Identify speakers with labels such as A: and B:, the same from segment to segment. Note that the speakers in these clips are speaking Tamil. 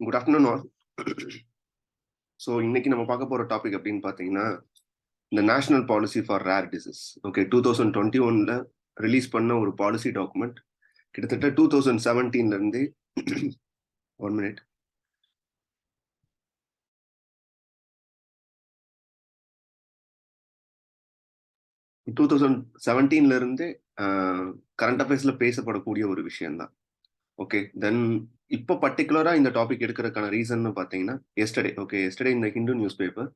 A: Good afternoon all. ஸோ இன்னைக்கு நம்ம பார்க்க போகிற டாபிக் அப்படின்னு பார்த்தீங்கன்னா இந்த national policy for rare disease. Okay, 2021 release பண்ண ஒரு பாலிசி டாக்குமெண்ட். கிட்டத்தட்ட 2017 1 மினிட் 2017 கரண்ட் அஃபேர்ஸ்ல பேசப்படக்கூடிய ஒரு விஷயம்தான். ஓகே, தென் இப்போ பர்டிகுலரா இந்த டாபிக் எடுக்கிறதுக்கான ரீசன் பார்த்தீங்கன்னா எஸ்டர்டே இந்த Hindu news paper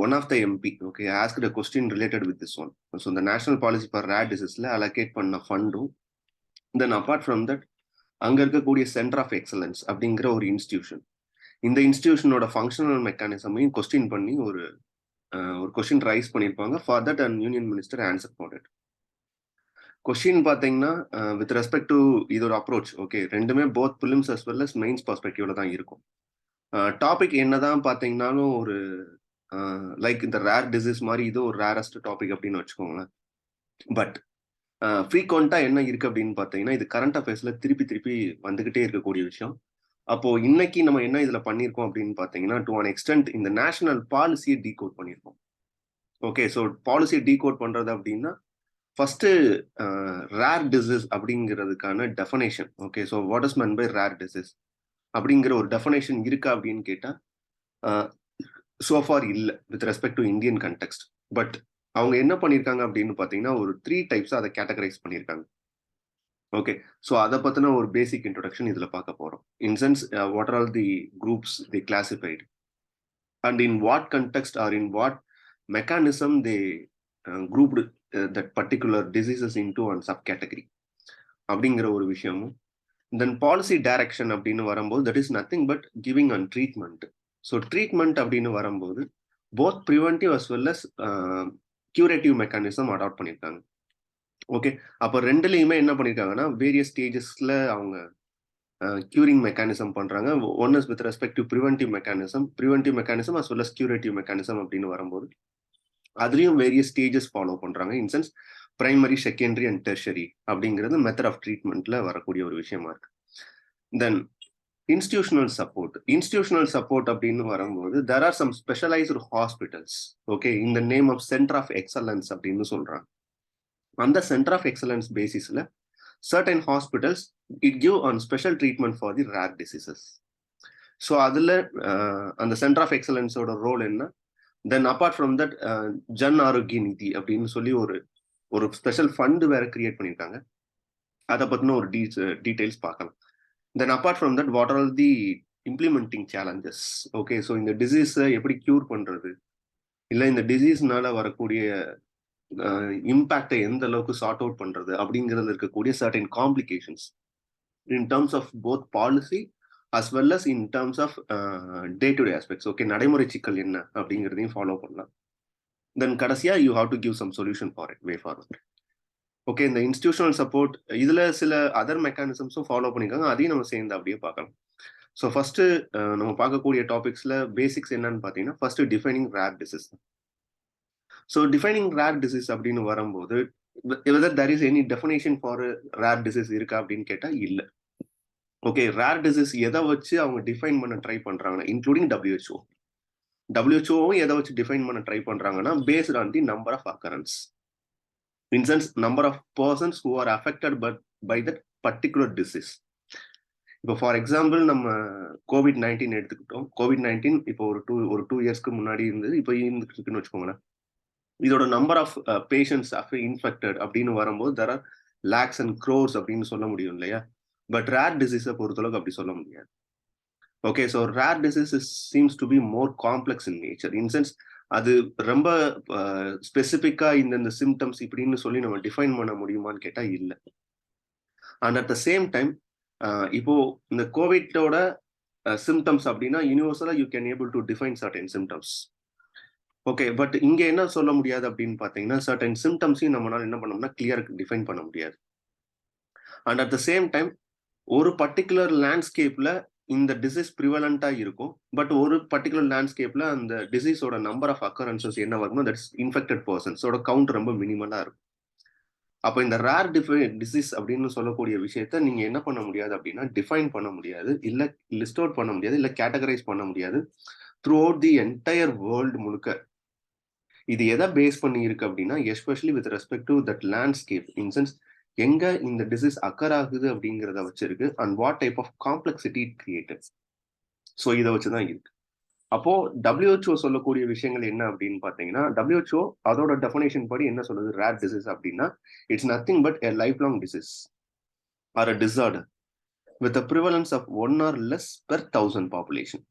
A: one of the MP asked a question related with this one. So the national policy for rare disease allocate பண்ண ஃபண்டும், then apart from that அங்க இருக்கக்கூடிய சென்டர் ஆஃப் எக்ஸலன்ஸ் அப்படிங்கிற ஒரு இன்ஸ்டிடியூஷன், இந்த இன்ஸ்டிடியூஷனோட ஃபங்க்ஷனல் மெக்கானிசமையும் கொஸ்டின் பண்ணி ஒரு கொஸ்டின் ரைஸ் பண்ணியிருப்பாங்க. For that and union minister answer பண்ணட். கொஸ்டின் பார்த்தீங்கன்னா வித் ரெஸ்பெக்ட் டு இதோட அப்ரோச், ஓகே, ரெண்டுமே both prelims as well as mains பர்ஸ்பெக்டிவ்ல தான் இருக்கும். டாபிக் என்னதான் பார்த்தீங்கன்னாலும் ஒரு லைக் இந்த ரேர் டிசீஸ் மாதிரி இது ஒரு ரேரஸ்ட் டாபிக் அப்படின்னு வச்சுக்கோங்களேன். பட் ஃப்ரீக்வெண்டா என்ன இருக்கு அப்படின்னு பார்த்தீங்கன்னா, இது கரண்ட் அஃபேர்ஸ்ல திருப்பி வந்துகிட்டே இருக்கக்கூடிய விஷயம். அப்போ இன்னைக்கு நம்ம என்ன இதுல பண்ணியிருக்கோம் அப்படின்னு பார்த்தீங்கன்னா, டு அன் எக்ஸ்டென்ட் இந்த நேஷனல் பாலிசியை டீகோட் பண்ணியிருக்கோம். ஓகே, ஸோ பாலிசியை டீகோட் பண்றது அப்படின்னா ஃபர்ஸ்ட் ரேர் டிசீஸ் அப்படிங்கிறதுக்கான definition. Okay, so what is meant by rare disease அப்படிங்கிற ஒரு டெஃபனேஷன் இருக்கா அப்படின்னு கேட்டா so far இல்லை with respect to Indian context. But அவங்க என்ன பண்ணியிருக்காங்க அப்படின்னு பார்த்தீங்கன்னா ஒரு 3 டைப்ஸ் அதை கேட்டகரைஸ் பண்ணியிருக்காங்க. ஓகே, ஸோ அதை பற்றின ஒரு பேசிக் இன்ட்ரோடக்ஷன் இதில் பார்க்க போகிறோம். In sense what are all the groups they classified and in what context are in what mechanism they grouped that particular diseases into one subcategory அப்படிங்கிற ஒரு விஷயமும். தென் பாலிசி டைரக்ஷன் அப்படின்னு வரும்போது that is nothing but giving and treatment. So treatment அப்படின்னு வரும்போது both preventive as well as curative mechanism adopt பண்ணியிருக்காங்க. ஓகே, அப்போ ரெண்டுலேயுமே என்ன பண்ணியிருக்காங்கன்னா வேரியஸ் ஸ்டேஜஸ்ல அவங்க கியூரிங் மெக்கானிசம் பண்றாங்க. One is with respect to preventive mechanism as well as curative mechanism அப்படின்னு வரும்போது அதுலேயும் வேரியஸ் ஸ்டேஜஸ் ஃபாலோ பண்றாங்க. In sense primary, secondary and tertiary அப்படிங்கிறது மெத்தட் ஆஃப் ட்ரீட்மெண்ட்ல வரக்கூடிய ஒரு விஷயமா இருக்கு. தென் இன்ஸ்டிடியூஷனல் சப்போர்ட் அப்படின்னு வரும்போது there are some specialized hospitals, okay, in the name of center of excellence அப்படின்னு சொல்றாங்க. அந்த சென்டர் ஆஃப் எக்ஸலன்ஸ் பேசிஸ்ல certain hospitals it give on special treatment for the rare diseases. So அதுல அந்த சென்டர் ஆஃப் எக்ஸலன்ஸோட ரோல் என்ன, then apart from that Jan ஆரோக்கிய நிதி அப்படின்னு சொல்லி ஒரு ஸ்பெஷல் ஃபண்ட் வேற கிரியேட் பண்ணியிருக்காங்க. அதை பத்தின ஒரு டீடைல்ஸ் பார்க்கலாம். Then apart from that, what are all the implementing challenges? Okay, so இந்த டிசீஸை எப்படி கியூர் பண்றது, இல்லை இந்த டிசீஸ்னால வரக்கூடிய இம்பேக்டை எந்த அளவுக்கு சார்ட் அவுட் பண்றது அப்படிங்கிறதுல இருக்கக்கூடிய certain complications in terms of both policy as well as in terms of day to day aspects. Okay, நடைமுறை சிக்கல் என்ன அப்படிங்கிறதையும் ஃபாலோ பண்ணலாம். தென் கடைசியா you have to give some solution for it, way forward. Okay, இந்த இன்ஸ்டிடியூஷனல் சப்போர்ட் இதுல சில அதர் மெக்கானிசம்ஸும் ஃபாலோ பண்ணிருக்காங்க, அதையும் நம்ம சேர்ந்து அப்படியே பார்க்கலாம். ஸோ ஃபர்ஸ்ட் நம்ம பார்க்கக்கூடிய டாபிக்ஸ்ல பேசிக்ஸ் என்னன்னு பார்த்தீங்கன்னா, first defining rare disease. So defining rare disease அப்படின்னு வரும்போது whether there is any definition for rare disease இருக்கா அப்படின்னு கேட்டா இல்லை. ஓகே, ரேர் டிசீஸ் எதை வச்சு அவங்க டிஃபைன் பண்ண ட்ரை பண்றாங்கன்னா, இன்க்ளூடிங் டபிள்யூஹெச்ஓவும் எதை வச்சு டிஃபைன் பண்ண ட்ரை பண்றாங்கன்னா based on the number of occurrence. In sense, number of persons who are affected by that particular disease. இப்போ ஃபார் எக்ஸாம்பிள் நம்ம COVID-19 எடுத்துக்கிட்டோம். COVID-19 இப்போ ஒரு டூ இயர்ஸ்க்கு முன்னாடி இருந்தது, இப்போ இருக்குன்னு வச்சுக்கோங்களேன். இதோட நம்பர் ஆஃப் பேஷண்ட்ஸ் இன்ஃபெக்டட் அப்படின்னு வரும்போது there are lakhs and crores அப்படின்னு சொல்ல முடியும் இல்லையா. பட் ரேர் டிசீஸை பொறுத்தளவுக்கு அப்படி சொல்ல முடியாது. Okay, so rare disease seems to be more complex in nature. In sense அது ரொம்ப ஸ்பெசிஃபிக்கா இந்த சிம்டம்ஸ் இப்படின்னு சொல்லி நம்ம டிஃபைன் பண்ண முடியுமான்னு கேட்டா இல்லை. And at the same time இப்போ இந்த கோவிட்டோட சிம்டம்ஸ் அப்படின்னா யூனிவர்சலா you can able to define certain symptoms. Okay, but இங்க என்ன சொல்ல முடியாது அப்படின்னு பாத்தீங்கன்னா, சர்டன் சிம்டம்ஸையும் நம்மளால என்ன பண்ணோம்னா கிளியர் டிஃபைன் பண்ண முடியாது. And at the same time ஒரு பர்டிகுலர் லேண்ட்ஸ்கேப்ல இந்த டிசீஸ் ப்ரிவலண்டா இருக்கும், பட் ஒரு பர்டிகுலர் லேண்ட்ஸ்கேப்ல அந்த டிசீஸோட நம்பர் ஆஃப் அக்கரன்சஸ் என்ன வருமோ தட் இஸ் இன்ஃபெக்டட் பர்சன்ஸோட கவுண்ட் ரொம்ப மினிமலா இருக்கும். அப்போ இந்த ரேர் டிசீஸ் அப்படின்னு சொல்லக்கூடிய விஷயத்த நீங்க என்ன பண்ண முடியாது அப்படின்னா டிஃபைன் பண்ண முடியாது, இல்ல லிஸ்ட் அவுட் பண்ண முடியாது, இல்ல கேட்டகரைஸ் பண்ண முடியாது throughout the entire world முழுக்க. இது எதை பேஸ் பண்ணி இருக்கு அப்படின்னா especially with respect to that landscape in sense எங்க இந்த டிசீஸ் அக்கர் ஆகுது அப்படிங்கிறத வச்சிருக்கு and what type of complexity it created. So இதை வச்சுதான் இருக்கு. அப்போ WHO சொல்லக்கூடிய விஷயங்கள் என்ன அப்படின்னு பாத்தீங்கன்னா, WHO அதோட டெஃபினேஷன் படி என்ன சொல்லுது, ரேர் டிசீஸ் அப்படின்னா it's nothing but a life long disease or a disorder with a prevalence of 1 or less per 1000 population.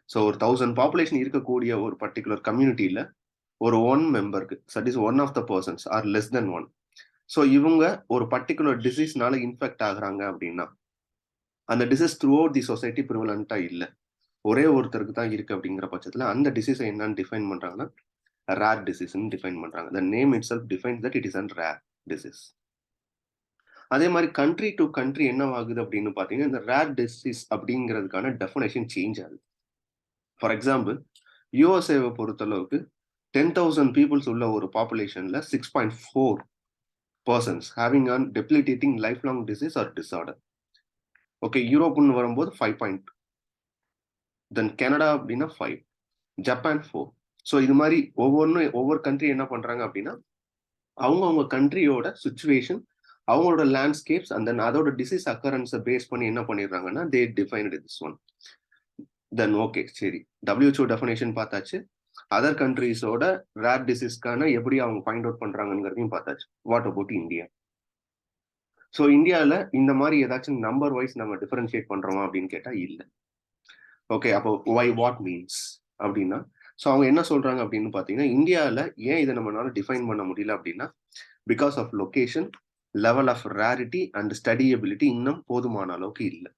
A: So ஒரு 1000 பாப்புலேஷன் இருக்கக்கூடிய ஒரு பர்டிகுலர் கம்யூனிட்டியில ஒரு ஒன் மெம்பருக்கு that is one of the persons or less than one. So இவங்க ஒரு பர்டிகுலர் டிசீஸ்னால இன்ஃபெக்ட் ஆகுறாங்க அப்படின்னா அந்த disease throughout the society ப்ரிவலண்டா இல்லை, ஒரே ஒருத்தருக்கு தான் இருக்கு அப்படிங்கிற பட்சத்தில் அந்த டிசீஸை என்னன்னு டிஃபைன் பண்றாங்கன்னா ரேர் டிசீஸ்ன்னு டிஃபைன் பண்றாங்க. The name itself defines that it is a rare disease. அதே மாதிரி கண்ட்ரி டு கண்ட்ரி என்ன ஆகுது அப்படின்னு பாத்தீங்கன்னா இந்த ரேர் டிசீஸ் அப்படிங்கிறதுக்கான டெஃபினேஷன் சேஞ்ச் ஆகுது. ஃபார் எக்ஸாம்பிள் யூஎஸ்ஏவை பொறுத்தளவுக்கு 10,000 பீப்புள்ஸ் உள்ள ஒரு பாப்புலேஷன்ல 6.4 persons having an debilitating life long disease or disorder. Okay, யூரோப்னு வரும்போது 5. தென் கனடா அப்படின்னா 5, ஜப்பான் 4. ஸோ இது மாதிரி ஒவ்வொரு கண்ட்ரி என்ன பண்றாங்க அப்படின்னா அவங்க கண்ட்ரியோட சுச்சுவேஷன், அவங்களோட லேண்ட்ஸ்கேப்ஸ் அண்ட் தென் அதோட டிசீஸ் அக்கரன்ஸை பேஸ் பண்ணி என்ன பண்ணிடுறாங்கன்னா they defined this one. Then okay, சரி, WHO டெஃபினேஷன் பார்த்தாச்சு, அதர் கண்ட்ரீஸோட ரேர் டிசீஸ்க்கான எப்படி அவங்க ஃபைண்ட் அவுட் பண்றாங்கிறதையும் பார்த்தாச்சு. What about India? ஸோ இந்தியாவில் இந்த மாதிரி ஏதாச்சும் நம்பர் வைஸ் நம்ம டிஃபரன்ஷியேட் பண்றோமா அப்படின்னு கேட்டா இல்லை. ஓகே, அப்போ வை வாட் மீன்ஸ் அப்படின்னா ஸோ அவங்க என்ன சொல்றாங்க அப்படின்னு பார்த்தீங்கன்னா இந்தியாவில் ஏன் இதை நம்மளால டிஃபைன் பண்ண முடியல அப்படின்னா because of location, level of rarity and studyability இன்னும் போதுமான அளவுக்கு இல்லை.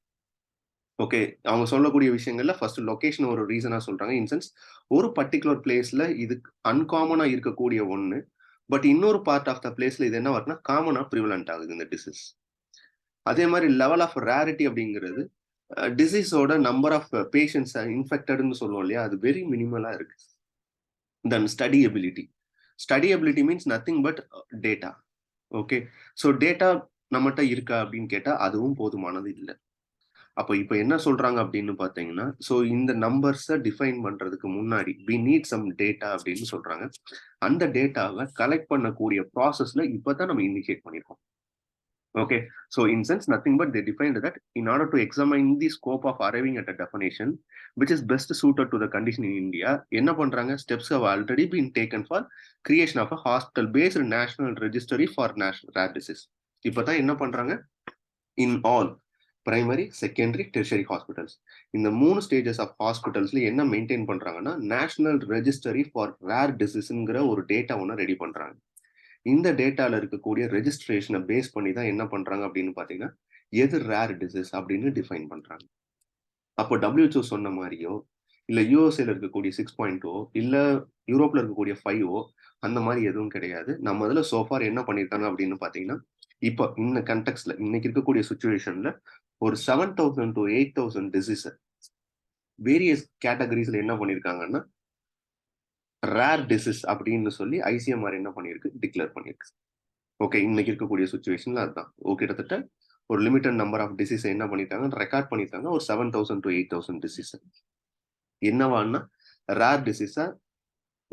A: ஓகே, அவங்க சொல்லக்கூடிய விஷயங்கள்ல ஃபர்ஸ்ட் லொகேஷன் ஒரு ரீசனா சொல்றாங்க. இன்சென்ஸ் ஒரு பர்டிகுலர் பிளேஸ்ல இது அன்காமனா இருக்கக்கூடிய ஒண்ணு, பட் இன்னொரு பார்ட் ஆஃப் த பிளேஸ்ல இது என்ன வருதுன்னா காமனா ப்ரிவலண்ட் ஆகுது இந்த டிசீஸ். அதே மாதிரி லெவல் ஆஃப் ரேரிட்டி அப்படிங்கிறது டிசீஸோட நம்பர் ஆஃப் பேஷண்ட்ஸ் இன்ஃபெக்டட்னு சொல்லுவோம் இல்லையா, அது வெரி மினிமலா இருக்கு. Then studyability means nothing but data. Okay, so data நம்மகிட்ட இருக்கா அப்படின்னு கேட்டா அதுவும் போதுமானது இல்லை. அப்போ இப்போ என்ன சொல்றாங்க அப்படின்னு பார்த்தீங்கன்னா ஸோ இந்த நம்பர்ஸை டிஃபைன் பண்றதுக்கு முன்னாடி வி நீட் சம் டேட்டா அப்படின்னு சொல்றாங்க. அந்த டேட்டாவை கலெக்ட் பண்ணக்கூடிய ப்ராசஸ்ல இப்பதான் நம்ம இனிஷியேட் பண்ணிருக்கோம். Okay, so in sense nothing but they defined that in order to examine the scope of arriving at a definition which is best suited to the condition in India, என்ன பண்றாங்க, steps have already been taken for creation of a hospital based national registry for national rare disease. இப்பதான் என்ன பண்றாங்க, in all primary, secondary, tertiary hospitals இந்த 3 stages of hospitals என்ன மெயின்டைன் பண்றாங்கன்னா நேஷனல் ரெஜிஸ்டரி ஃபார் ரேர் டிசீஸ்ங்கிற ஒரு டேட்டா ஒன்று ரெடி பண்றாங்க. இந்த டேட்டால இருக்கக்கூடிய ரெஜிஸ்ட்ரேஷனை பேஸ் பண்ணி தான் என்ன பண்றாங்க அப்படின்னு பாத்தீங்கன்னா எது ரேர் டிசீஸ் அப்படின்னு டிஃபைன் பண்றாங்க. அப்போ WHO சொன்ன மாதிரியோ இல்ல யூஎஸ்ஏல இருக்கக்கூடிய 6.0 இல்ல யூரோப்ல இருக்கக்கூடிய 5 அந்த மாதிரி எதுவும் கிடையாது. நம்ம இதுல சோஃபார் என்ன பண்ணிருக்காங்க அப்படின்னு பாத்தீங்கன்னா இப்போ இந்த கண்டெக்ட்ல இன்னைக்கு இருக்கக்கூடிய சுச்சுவேஷன்ல ஒரு 7,000 to 8,000 டிசீஸ் வேரியஸ் கேட்டகரிஸ்ல என்ன பண்ணிருக்காங்கன்னா ரேர் டிசீஸ் அப்படின்னு சொல்லி ICMR என்ன பண்ணிருக்கு, டிக்ளேர் பண்ணிருக்கு. ஓகே, இன்னைக்கு இருக்கக்கூடிய சுச்சுவேஷன்ல அதுதான். கிட்டத்தட்ட ஒரு லிமிட்டட் நம்பர் ஆஃப் டிசீஸ் என்ன பண்ணிருக்காங்க, ரெக்கார்ட் பண்ணிருக்காங்க. ஒரு 7,000 to 8,000 டிசீஸ் என்னவான்னா ரேர் டிசீஸா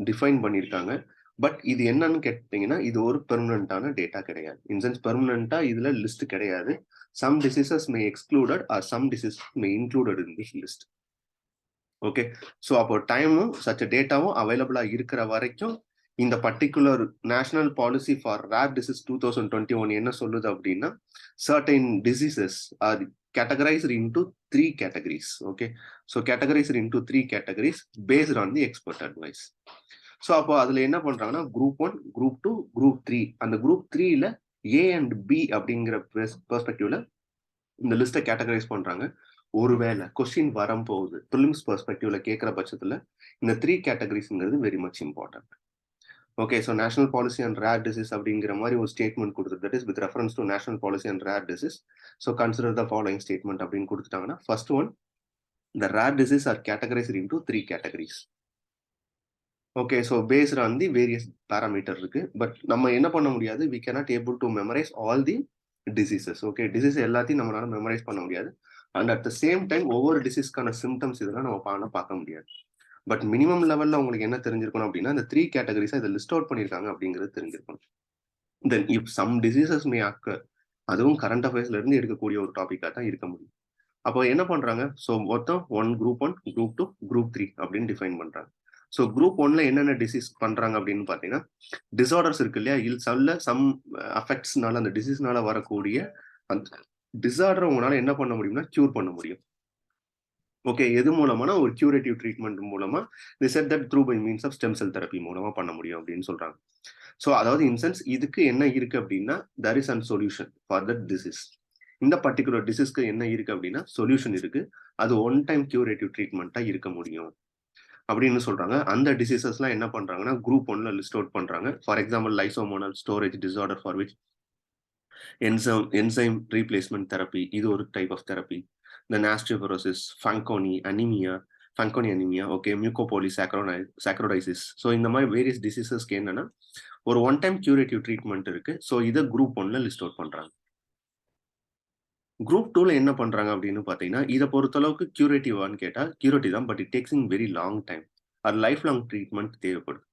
A: டிஃபைன் பண்ணிருக்காங்க. பட் இது என்னன்னு கேட்டீங்கன்னா இது ஒரு பெர்மனண்டான டேட்டா கிடையாது. இன்சென்ஸ் பெர்மனண்டா இதுல லிஸ்ட் கிடையாது. Some diseases may excluded or some disease may included in this list. Okay, so அப்போ டைமும் சச்ச டேட்டாவும் அவைலபிளா இருக்கிற வரைக்கும் இந்த particular national policy for rare disease 2021 என்ன சொல்லுது அப்படின்னா certain diseases are categorized into 3 categories. Okay, so categorized into 3 categories based on the expert advice. So அப்போ அதுல என்ன பண்றாங்கன்னா குரூப் 1, குரூப் 2, குரூப் 3 அந்த குரூப் 3ல A and B அப்படிங்கிற பெர்ஸ்பெக்டிவ்ல இந்த லிஸ்ட்டை கேட்டகரைஸ் பண்றாங்க. ஒருவேளை கொஸ்டின் வரப்போகுது ப்ரிலிம்ஸ் பெர்ஸ்பெக்டிவ்ல கேட்கிற பட்சத்துல இந்த 3 கேட்டகரிஸ்ங்கிறது very much important. Okay, so national policy and rare disease அப்படிங்கிற மாதிரி ஒரு ஸ்டேட்மெண்ட் கொடுத்துரு, that is with reference to national policy and rare disease. So consider the following statement அப்படின்னு கொடுத்துட்டாங்கன்னா first one, the rare disease are categorized into 3 categories. Okay. So based on the various parameter இருக்கு. பட் நம்ம என்ன பண்ண முடியாது, we cannot able to memorize all the diseases. Okay. Disease எல்லாத்தையும் நம்மளால மெமரைஸ் பண்ண முடியாது. And at the same time ஒவ்வொரு டிசீஸ்க்கான சிம்டம்ஸ் இதெல்லாம் நம்ம பார்க்க முடியாது. பட் மினிமம் லெவல்ல உங்களுக்கு என்ன தெரிஞ்சிருக்கணும் அப்படின்னா, இந்த 3 கேட்டகரிஸா இத லிஸ்ட் அவுட் பண்ணியிருக்காங்க அப்படிங்கிறது தெரிஞ்சிருக்கணும். Then if some diseases may occur, அதுவும் கரண்ட் அஃபேர்ஸ்ல இருந்து எடுக்கக்கூடிய ஒரு டாபிக்கா தான் இருக்க முடியும். அப்போ என்ன பண்றாங்க? ஸோ மொத்தம் குரூப் 1, குரூப் 2, குரூப் 3 அப்படின்னு டிஃபைன் பண்றாங்க. ஸோ குரூப் 1ல என்னென்ன டிசீஸ் பண்றாங்க அப்படின்னு பார்த்தீங்கன்னா, டிஸார்டர்ஸ் இருக்கு இல்லையா? சம் அஃபெக்ட்ஸ்னால அந்த டிசீஸ்னால வரக்கூடிய அந்த டிஸார்டர உங்களால என்ன பண்ண முடியும்னா, கியூர் பண்ண முடியும். ஓகே. எது மூலமானா ஒரு கியூரேட்டிவ் ட்ரீட்மெண்ட் மூலமா they set that through by means of stem cell therapy மூலமா பண்ண முடியும் அப்படின்னு சொல்றாங்க. ஸோ அதாவது இன் சென்ஸ் இதுக்கு என்ன இருக்கு அப்படின்னா, there is an solution for that disease. இந்த பர்ட்டிகுலர் டிசீஸ்க்கு என்ன இருக்கு அப்படின்னா, சொல்யூஷன் இருக்கு. அது ஒன் டைம் கியூரேட்டிவ் ட்ரீட்மெண்ட்டா இருக்க முடியும் அப்படின்னு சொல்றாங்க. அந்த டிசீசஸ்லாம் என்ன பண்றாங்கன்னா, குரூப் 1ல லிஸ்ட் அவுட் பண்றாங்க. For example lysosomal storage disorder for which enzyme replacement therapy, இது ஒரு type of therapy. Then osteoporosis, Fanconi anaemia, okay, mucopolysaccharidosis. So இந்த மாதிரி வேரியஸ் டிசீசஸ்க்கு என்னன்னா, ஒரு ஒன் டைம் கியூரேட்டிவ் ட்ரீட்மெண்ட் இருக்கு. ஸோ இதை குரூப் 1ல லிஸ்ட் அவுட் பண்றாங்க. குரூப் 2ல என்ன பண்றாங்க அப்படின்னு பார்த்தீங்கன்னா, இதை பொறுத்தளவுக்கு கியூரேட்டிவான்னு கேட்டா, கியூரேட்டிவ் தான். But it takes in very long time. அது லைஃப் லாங் ட்ரீட்மெண்ட் தேவைப்படுது.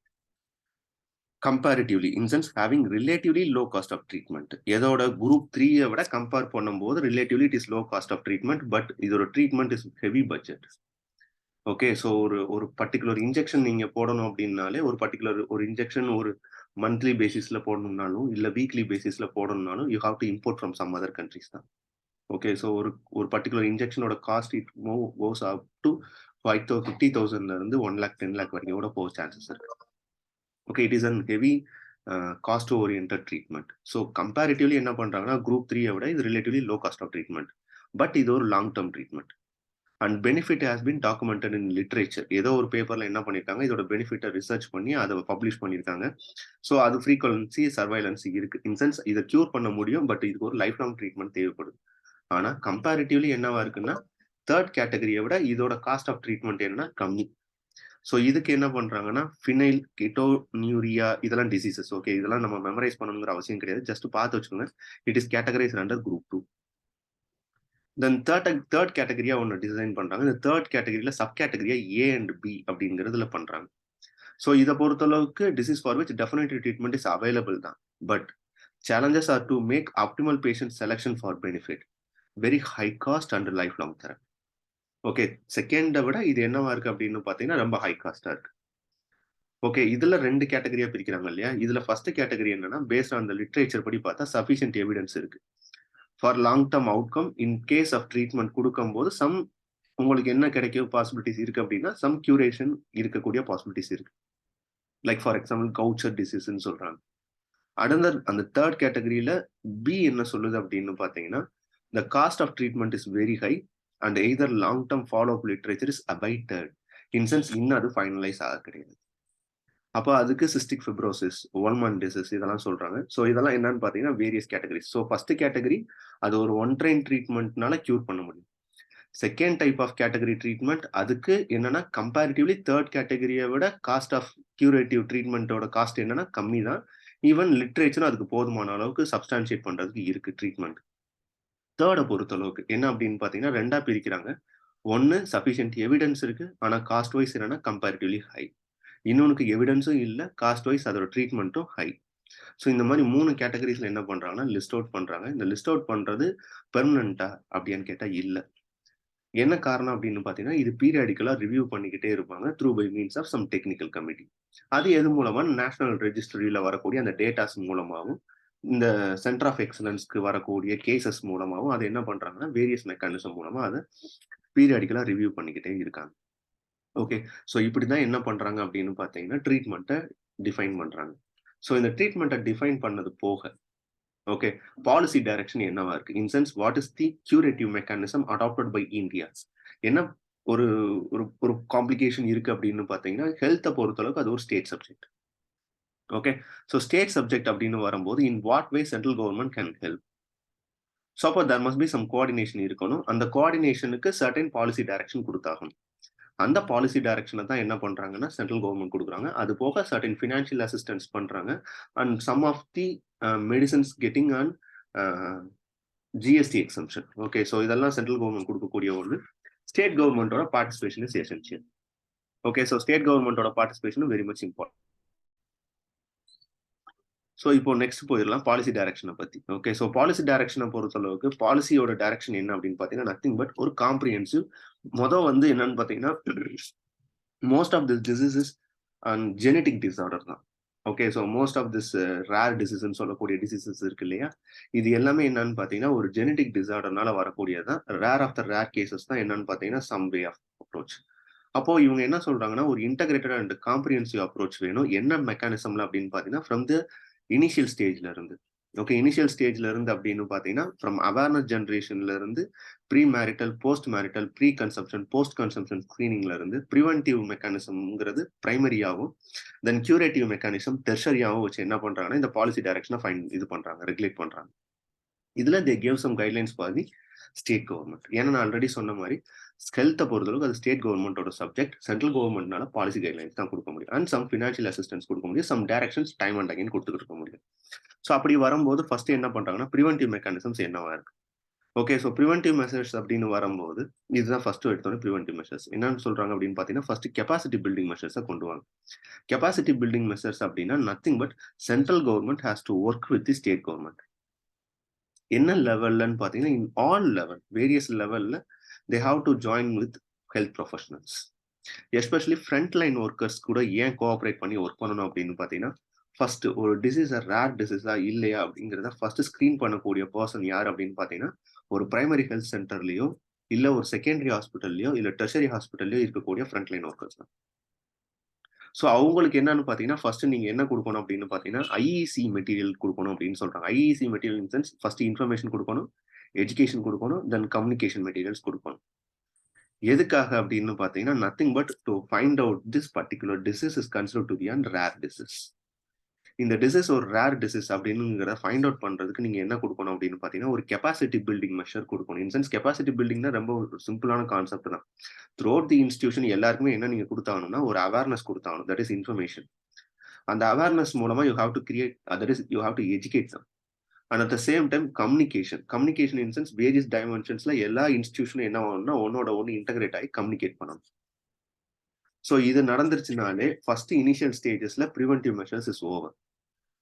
A: Comparatively in sense having relatively low cost of treatment. எதோட குரூப் 3 விட கம்பேர் பண்ணும்போது relatively it is low cost of treatment. But இதோட treatment is heavy budget. Okay. So ஒரு பர்ட்டிகுலர் இன்ஜெக்ஷன் நீங்க போடணும் அப்படின்னாலே, ஒரு இன்ஜெக்ஷன் ஒரு மந்த்லி பேசிஸ்ல போடணும்னாலும், இல்ல வீக்லி பேசிஸ்ல போடணும்னாலும், you have to import from some other countries தான். ஓகே. ஸோ ஒரு பர்ட்டிகுலர் இன்ஜெக்ஷனோட cost it goes up to 50,000ல இருந்து 1 lakh 10 lakh வரைக்கும் கூட போக சான்சஸ் இருக்கு. Okay. It is an heavy cost oriented treatment. So comparatively என்ன பண்றாங்கன்னா, குரூப் 3 விட இது relatively low cost of treatment. But இது ஒரு long term treatment. And benefit has been documented in literature. ஏதோ ஒரு பேப்பர்ல என்ன பண்ணிருக்காங்க, இதோட பெனிஃபிட்டை ரிசர்ச் பண்ணி அதை பப்ளிஷ் பண்ணியிருக்காங்க. ஸோ அது ஃப்ரீக்வன்சி சர்வைலன்ஸ் இருக்கு. இன் சென்ஸ் இதை கியூர் பண்ண முடியும். பட் இதுக்கு ஒரு லைஃப் லாங் ட்ரீட்மெண்ட் தேவைப்படுது. ஆனா கம்பேரிட்டிவ்லி என்னவா இருக்குன்னா, தேர்ட் கேட்டகரியை விட இதோட காஸ்ட் ஆஃப் ட்ரீட்மெண்ட் என்ன கம்மி. ஸோ இதுக்கு என்ன பண்றாங்கன்னா, ஃபினைல் கெட்டோனியூரியா இதெல்லாம் டிசீசஸ். ஓகே. இதெல்லாம் நம்ம மெமரைஸ் பண்ணணுங்கிற அவசியம் கிடையாது. ஜஸ்ட் பார்த்து வச்சுக்கோங்க. It is categorised under group 2. Then third கேட்டகரியா ஒன்று டிசைன் பண்றாங்க. இந்த தேர்ட் கேட்டகரியில சப் கேட்டகரியா ஏ அண்ட் பி அப்படிங்கிறதுல பண்றாங்க. ஸோ இதை பொறுத்தளவுக்கு disease for which definitely treatment is available தான். But challenges are to make optimal patient selection for benefit. Very high cost and lifelong therapy. Okay. செகண்டை விட இது என்னவா இருக்கு அப்படின்னு பார்த்தீங்கன்னா, ரொம்ப ஹை காஸ்டா இருக்கு. ஓகே. இதுல 2 கேட்டகரியா பிரிக்கிறாங்க இல்லையா? இதுல ஃபர்ஸ்ட் கேட்டகரி என்னன்னா, பேஸ்ட் ஆன் த லிட்ரேச்சர் படி பார்த்தா சஃபிஷியன்ட் எவிடன்ஸ் இருக்கு. For long term outcome in case of treatment கொடுக்கும்போது உங்களுக்கு என்ன கிடைக்க பாசிபிலிட்டிஸ் இருக்கு அப்படின்னா, சம் கியூரேஷன் இருக்கக்கூடிய பாசிபிலிட்டிஸ் இருக்கு. லைக் ஃபார் எக்ஸாம்பிள் கவுச்சர் டிசீஸ்ன்னு சொல்றாங்க. அந்த தேர்ட் கேட்டகரியில பி என்ன சொல்லுது அப்படின்னு பார்த்தீங்கன்னா, the cost of treatment is very high and either long term follow up literature is awaited. In sense இன்னும் அது ஃபைனலைஸ் ஆக கிடையாது. அப்போ அதுக்கு சிஸ்டிக் ஃபிப்ரோசிஸ், ஒல்மன் டிசீஸ் இதெல்லாம் சொல்றாங்க. ஸோ இதெல்லாம் என்னன்னு பார்த்தீங்கன்னா, various categories. So first category அது ஒரு ஒன் டைம் ட்ரீட்மெண்ட்னால கியூர் பண்ண முடியும். Second type of category treatment அதுக்கு என்னன்னா, கம்பேரிட்டிவ்லி தேர்ட் கேட்டகரியை விட காஸ்ட் ஆஃப் கியூரேட்டிவ் ட்ரீட்மெண்ட்டோட காஸ்ட் என்னன்னா கம்மி தான். ஈவன் லிட்ரேச்சர் அதுக்கு போதுமான அளவுக்கு சப்ஸ்டான்ஷியேட் பண்றதுக்கு இருக்கு ட்ரீட்மெண்ட். தேர்டை பொறுத்தளவுக்கு என்ன அப்படின்னு பார்த்தீங்கன்னா, 2ஆ பிரிக்கிறாங்க. ஒன்னு சஃபிஷியன்ட் எவிடன்ஸ் இருக்கு. ஆனா காஸ்ட் வைஸ் என்னன்னா கம்பேரிட்டிவ்லி ஹை. இன்னொன்னுக்கு எவிடன்ஸும் இல்ல. காஸ்ட் வைஸ் அதோட ட்ரீட்மெண்ட்டும் ஹை. ஸோ இந்த மாதிரி 3 கேட்டகரிஸ்ல என்ன பண்றாங்கன்னா, லிஸ்ட் அவுட் பண்றாங்க. இந்த லிஸ்ட் அவுட் பண்றது பெர்மனண்டா அப்படின்னு கேட்டா இல்ல. என்ன காரணம் அப்படின்னு பார்த்தீங்கன்னா, இது பீரியாடிக்கலா ரிவ்யூ பண்ணிக்கிட்டே இருப்பாங்க through by means of some technical committee. அது எது மூலமா நேஷனல் ரெஜிஸ்ட்ரியில வரக்கூடிய அந்த டேட்டாஸ் மூலமாகவும், இந்த சென்டர் ஆஃப் எக்ஸலன்ஸ்க்கு வரக்கூடிய கேசஸ் மூலமாகவும் அதை என்ன பண்றாங்கன்னா, வேரியஸ் மெக்கானிசம் மூலமா அதை பீரியாடிக்கலா ரிவ்யூ பண்ணிக்கிட்டே இருக்காங்க. ஓகே. ஸோ இப்படிதான் என்ன பண்றாங்க அப்படின்னு பார்த்தீங்கன்னா, ட்ரீட்மெண்ட்டை டிஃபைன் பண்றாங்க. ஸோ இந்த ட்ரீட்மெண்ட்டை டிஃபைன் பண்ணது போக, ஓகே, பாலிசி டைரக்ஷன் என்னவா இருக்கு? In sense what is the curative mechanism adopted by India? என்ன ஒரு ஒரு ஒரு காம்ப்ளிகேஷன் இருக்கு அப்படின்னு பார்த்தீங்கன்னா, ஹெல்த்தை பொறுத்தளவுக்கு அது ஒரு state subject. Okay. So state subject அப்படின்னு வரும்போது, in what way central government can help? So அப்போ there must be some coordination இருக்கணும். அந்த கோஆர்டினேஷனுக்கு சர்டன் பாலிசி டைரக்ஷன் குடுத்தாகணும். அந்த பாலிசி டைரக்ஷனை தான் என்ன பண்றாங்கன்னா சென்ட்ரல் கவர்மெண்ட் கொடுக்குறாங்க. அது போக சர்டன் ஃபினான்ஷியல் அசிஸ்டன்ஸ் பண்றாங்க. And some of the medicines getting on GST exemption. Okay, so இதெல்லாம் சென்ட்ரல் கவர்மெண்ட் கொடுக்கக்கூடிய ஒன்று. ஸ்டேட் கவர்மெண்டோட participation is essential. Okay, so state கவர்மெண்டோட participation very much important. So இப்போ நெக்ஸ்ட் போயிடலாம் பாலிசி டைரக்ஷனை பத்தி. ஓகே, ஸோ பாலிசி டைரக்ஷனை பொறுத்தளவுக்கு பாலிசியோட டைரக்ஷன் என்ன அப்படின்னு பார்த்தீங்கன்னா நத்திங் பட் ஒரு காம்ப்ரிஹென்சிவ். வந்து என்னன்னு பார்த்தீங்கன்னா most of this diseases and genetic disorder தான். Okay, so most of this rare டிசீஸ்ன்னு சொல்லக்கூடிய டிசீசஸ் இருக்கு இல்லையா, இது எல்லாமே என்னன்னு பார்த்தீங்கன்னா ஒரு ஜெனட்டிக் டிஸார்டர்னால வரக்கூடியதான். Rare of the rare cases தான் என்னன்னு பார்த்தீங்கன்னா சம் வே ஆஃப் அப்ரோச். அப்போ இவங்க என்ன சொல்றாங்கன்னா ஒரு இன்டகிரேட்டட் அண்ட் காம்ப்ரிஹென்சிவ் அப்ரோச் வேணும். என்ன மெக்கானிசம்ல அப்படின்னு பார்த்தீங்கன்னா ஃப்ரம் த இனிஷியல் ஸ்டேஜ்ல இருந்து. ஓகே, இனிஷியல் ஸ்டேஜ்ல இருந்து அப்படின்னு பார்த்தீங்கன்னா ஃப்ரம் அவேர்னஸ் ஜென்ரேஷன்ல இருந்து pre marital, post marital, pre consumption, post consumption ஸ்கிரீனிங்ல இருந்து ப்ரிவென்டிவ் மெக்கானிசம்ங்கிறது பிரைமரியாகவும் தென் கியூரேட்டிவ் மெக்கானிசம் டெர்ஷரியாகவும் வச்சு என்ன பண்றாங்கன்னா இந்த பாலிசி டைரக்ஷனை இது பண்றாங்க, ரெகுலேட் பண்றாங்க. இதுல they gave some guidelines for the state government. ஏன்னா நான் ஆல்ரெடி சொன்ன மாதிரி ஹெல்த்தை பொறுத்தளவுக்கு அது ஸ்டேட் கவர்மெண்டோட சப்ஜெக்ட். சென்ட்ரல் கவர்மெண்ட்னால பாலிசி கைட்லைன்ஸ் தான் கொடுக்க முடியும் அண்ட் சம் ஃபினான்ஷியல் அசிஸ்டன்ஸ் கொடுக்க முடியும், some directions time and again கொடுத்துட்டு இருக்க முடியும். ஸோ அப்படி வரும்போது ஃபர்ஸ்ட் என்ன பண்றாங்கன்னா ப்ரிவென்டிவ் மெக்கானிசம்ஸ் என்னவா இருக்கு. ஓகே, ஸோ ப்ரிவென்டிவ் மெஷர்ஸ் அப்படின்னு வரும்போது இதுதான் ஃபர்ஸ்ட் எடுத்தோட ப்ரிவென்டிவ் மெஷர்ஸ் என்னன்னு சொல்றாங்க அப்படின்னு பார்த்தீங்கன்னா ஃபர்ஸ்ட் கெப்பாசிட்டி பில்டிங் மெஷர்ஸை கொண்டு வாங்க. கெப்பாசிட்டி பில்டிங் மெஷர்ஸ் அப்படின்னா nothing but central government has to work with the state government. என்ன லெவல்லன்னு பார்த்தீங்கன்னா இன் ஆல் லெவல், வேரியஸ் லெவல்ல they have to join with health professionals. Especially front line workers கூட ஏன் கோஆப்ரேட் பண்ணி ஒர்க் பண்ணணும் அப்படின்னு பார்த்தீங்கன்னா ஃபர்ஸ்ட் ஒரு டிசீஸா ரேர் டிசீஸா இல்லையா அப்படிங்கிறத ஃபர்ஸ்ட் ஸ்கிரீன் பண்ணக்கூடிய பர்சன் யார் அப்படின்னு பார்த்தீங்கன்னா ஒரு பிரைமரி ஹெல்த் சென்டர்லயோ இல்ல ஒரு செகண்டரி ஹாஸ்பிட்டல்லையோ இல்ல டெர்ஷரி ஹாஸ்பிட்டல்லையோ இருக்கக்கூடிய ஃப்ரண்ட் லைன் ஒர்க்கர்ஸ் தான். ஸோ அவங்களுக்கு என்னன்னு பார்த்தீங்கன்னா ஃபர்ஸ்ட் நீங்க என்ன கொடுக்கணும் அப்படின்னு பார்த்தீங்கன்னா ஐஇசி மெட்டீரியல் கொடுக்கணும் அப்படின்னு சொல்றாங்க. IEC material in sense first information கொடுக்கணும், எஜுகேஷன் கொடுக்கணும், தென் கம்யூனிகேஷன் மெட்டீரியல்ஸ் கொடுக்கணும். எதுக்காக அப்படின்னு பார்த்தீங்கன்னா nothing but to find out this particular disease is considered to be an rare disease. இந்த டிசீஸ் ஒரு ரேர் டிசீஸ் அப்படிங்கிறத ஃபைண்ட் அவுட் பண்றதுக்கு நீங்க என்ன கொடுக்கணும் அப்படின்னு பார்த்தீங்கன்னா ஒரு கெப்பாசிட்டி பில்டிங் மெஷர் கொடுக்கணும். இன் சென்ஸ் கெப்பாசிட்டி பில்டிங்னா ரொம்ப சிம்பிளான கான்செப்ட் தான். த்ரூ அவுட் தி இன்ஸ்டிடியூஷன் எல்லாருக்குமே என்ன நீங்க கொடுத்தாகணும்னா ஒரு அவேர்னஸ் கொடுத்தாகணும், தட் இஸ் இன்ஃபர்மேஷன். அந்த அவேர்னஸ் மூலமா you have to create, that is you have to educate them. And at the same time communication in sense various டைமென்ஷன்ஸ்ல எல்லா இன்ஸ்டிடியூஷனும் என்ன ஆகணும்னா ஒன்னோட ஒன்று இன்டகிரேட் ஆகி கம்யூனிகேட் பண்ணணும். ஸோ இது நடந்துருச்சுனாலே ஃபர்ஸ்ட் இனிஷியல் ஸ்டேஜஸ்ல preventive measures is over.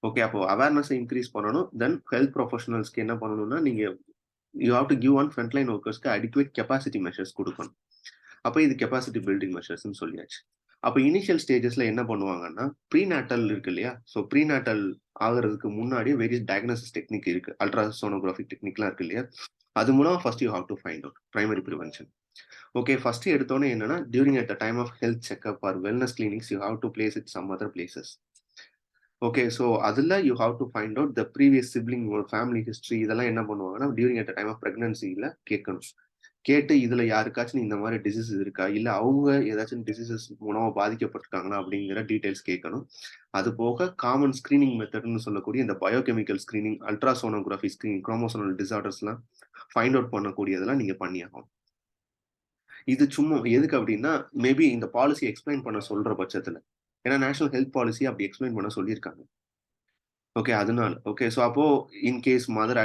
A: Okay, அப்போ அவேர்னஸை இன்க்ரீஸ் பண்ணணும். தென் ஹெல்த் ப்ரொஃபஷனல்ஸ்க்கு என்ன பண்ணணும்னா நீங்க you have to give on front line ஒர்க்கர்ஸ்க்கு அடிக்குவேட் கெப்பாசிட்டி மெஷர்ஸ் கொடுக்கணும். அப்போ இது கெப்பாசிட்டி பில்டிங் மெஷர்ஸ்ன்னு சொல்லியாச்சு. அப்போ இனிஷியல் ஸ்டேஜஸ்ல என்ன பண்ணுவாங்கன்னா ப்ரீநாட்டல் இருக்கு இல்லையா, ஸோ ப்ரீநாட்டல் ஆகிறதுக்கு முன்னாடி வேரியஸ் டயக்னோசிஸ் டெக்னிக் இருக்கு, அல்ட்ராசோனோகிராஃபிக் டெக்னிக்லாம் இருக்கு இல்லையா, அது மூலமா first you have to find out primary prevention. Okay, first எடுத்தோன்னே என்னன்னா during at the time of health checkup or wellness clinics you have to place it some other places. Okay, so அதில் you have to find out the previous sibling family history இதெல்லாம் என்ன பண்ணுவாங்கன்னா டியூரிங் அட் டைம் ஆஃப் ப்ரெக்னன்சியில் கேட்கணும். கேட்டு இதில் யாருக்காச்சும் இந்த மாதிரி டிசீஸ் இருக்கா, இல்லை அவங்க ஏதாச்சும் டிசீசஸ் மூலமாக பாதிக்கப்பட்டிருக்காங்களா அப்படிங்கிற டீட்டெயில்ஸ் கேட்கணும். அது போக காமன் ஸ்க்ரீனிங் மெத்தட்னு சொல்லக்கூடிய இந்த biochemical screening, ultrasonography screening, chromosomal டிசார்டர்ஸ்லாம் ஃபைண்ட் அவுட் பண்ணக்கூடியதெல்லாம் நீங்கள் பண்ணியாகும். இது சும்மா எதுக்கு அப்படின்னா மேபி இந்த பாலிசி எக்ஸ்பிளைன் பண்ண சொல்ற பட்சத்தில், ஏன்னா நேஷனல் ஹெல்த் பாலிசி அப்படி எக்ஸ்பிளைன் பண்ண சொல்லியிருக்காங்க. ஓகே, அதனால ஓகே, ஸோ அப்போ இன்கேஸ் மதர்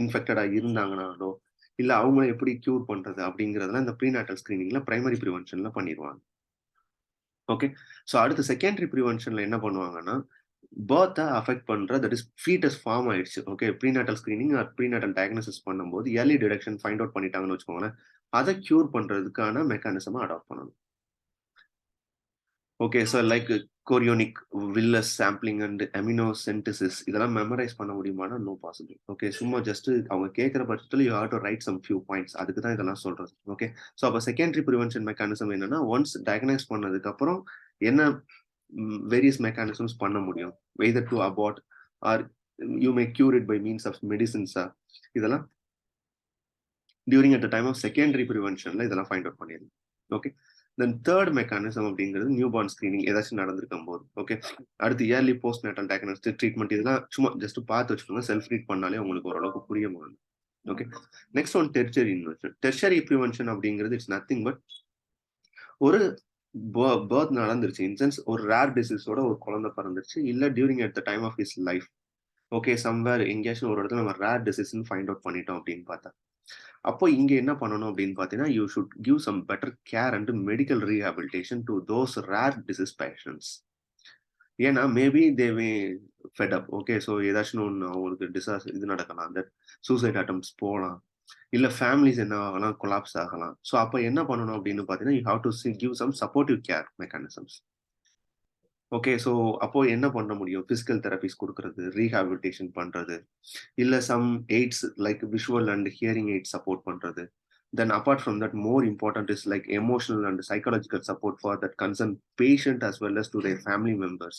A: இன்ஃபெக்டடா இருந்தாங்கனாலோ இல்ல அவங்கள எப்படி கியூர் பண்றது அப்படிங்கறதெல்லாம் இந்த ப்ரீநாட்டல் ஸ்கிரீனிங்ல பிரைமரி ப்ரிவென்ஷன்ல பண்ணிடுவாங்க. ஓகே, ஸோ அடுத்து செகண்டரி ப்ரிவென்ஷன்ல என்ன பண்ணுவாங்கன்னா பர்த்தை அஃபெக்ட் பண்ற தட் இஸ் ஃபீட்டஸ் ஃபார்ம் ஆயிடுச்சு. Okay, prenatal screening or prenatal diagnosis பண்ணும்போது ஏர்லி டிடெக்ஷன் ஃபைண்ட் அவுட் பண்ணிட்டாங்கன்னு வச்சுக்கோங்களேன், அதை கியூர் பண்றதுக்கான மெக்கானிசமா அடாப்ட் பண்ணணும். Okay, so like chorionic, villus sampling and amniocentesis இதெல்லாம் மெமரைஸ் பண்ண முடியுமானா நோ பாசிபிள். ஓகே, சும்மா ஜஸ்ட் அவங்க கேட்குற பட்சத்தில் you have to write some few points, அதுக்கு தான் இதெல்லாம் சொல்றது. ஓகே, ஸோ அப்போ செகண்டரி ப்ரிவென்ஷன் மெக்கானிசம் என்னன்னா ஒன்ஸ் டயக்னைஸ் பண்ணதுக்கு அப்புறம் என்ன வேரியஸ் மெக்கானிசம்ஸ் பண்ண முடியும், whether to abort or you may cure it by means of மெடிசின்ஸா, இதெல்லாம் during at the time of secondary ப்ரிவென்ஷன்ல இதெல்லாம் ஃபைண்ட் அவுட் பண்ணிடலாம். ஓகே, தென் தேர்ட் மெக்கானிசம் அப்படிங்கிறது நியூ பார்ன் ஸ்கிரீனிங் ஏதாச்சும் நடந்திருக்கும் போது. ஓகே, அடுத்து early postnatal diagnostic treatment இதெல்லாம் சும்மா ஜஸ்ட் பார்த்து வச்சுக்கோங்க, செல்ஃப் ட்ரீட் பண்ணாலே உங்களுக்கு ஓரளவுக்கு புரியும். Okay, next one tertiary prevention. Tertiary prevention அப்படிங்கிறது இட்ஸ் நத்திங் பட் ஒரு பர்த் நடந்துருச்சு, இன் சென்ஸ் ஒரு ரேர் டிசீஸோட ஒரு குழந்தை பிறந்துருச்சு, இல்ல during at the time of his life. Okay, somewhere எங்கேயாச்சும் ஒரு இடத்துல நம்ம ரேர் டிசீஸ்ன்னு ஃபைண்ட் அவுட் பண்ணிட்டோம் அப்படின்னு பார்த்தா, அப்போ இங்க என்ன பண்ணணும் அப்படின்னு பார்த்தீங்கன்னா, you should give some better care and medical rehabilitation to those rare disease patients. ஏன்னா maybe they may fed up. Okay, so ஏதாச்சும் ஒன்று அவங்களுக்கு இது நடக்கலாம், அந்த சூசைட் அட்டம்ப்ட்ஸ் போகலாம், இல்ல ஃபேமிலிஸ் என்ன ஆகலாம், கொலாப்ஸ் ஆகலாம். ஸோ அப்போ என்ன பண்ணணும் அப்படின்னு பார்த்தீங்கன்னா, you have to give some supportive care mechanisms. Okay, so அப்போ என்ன பண்ண முடியும்? பிசிக்கல் தெரபிஸ் கொடுக்கறது, ரீஹாபிலிட்டேஷன் பண்றது, இல்ல some aids like visual and hearing aid support பண்றது. Then apart from that, more important is like emotional and psychological support for that concerned patient as well as to their family members.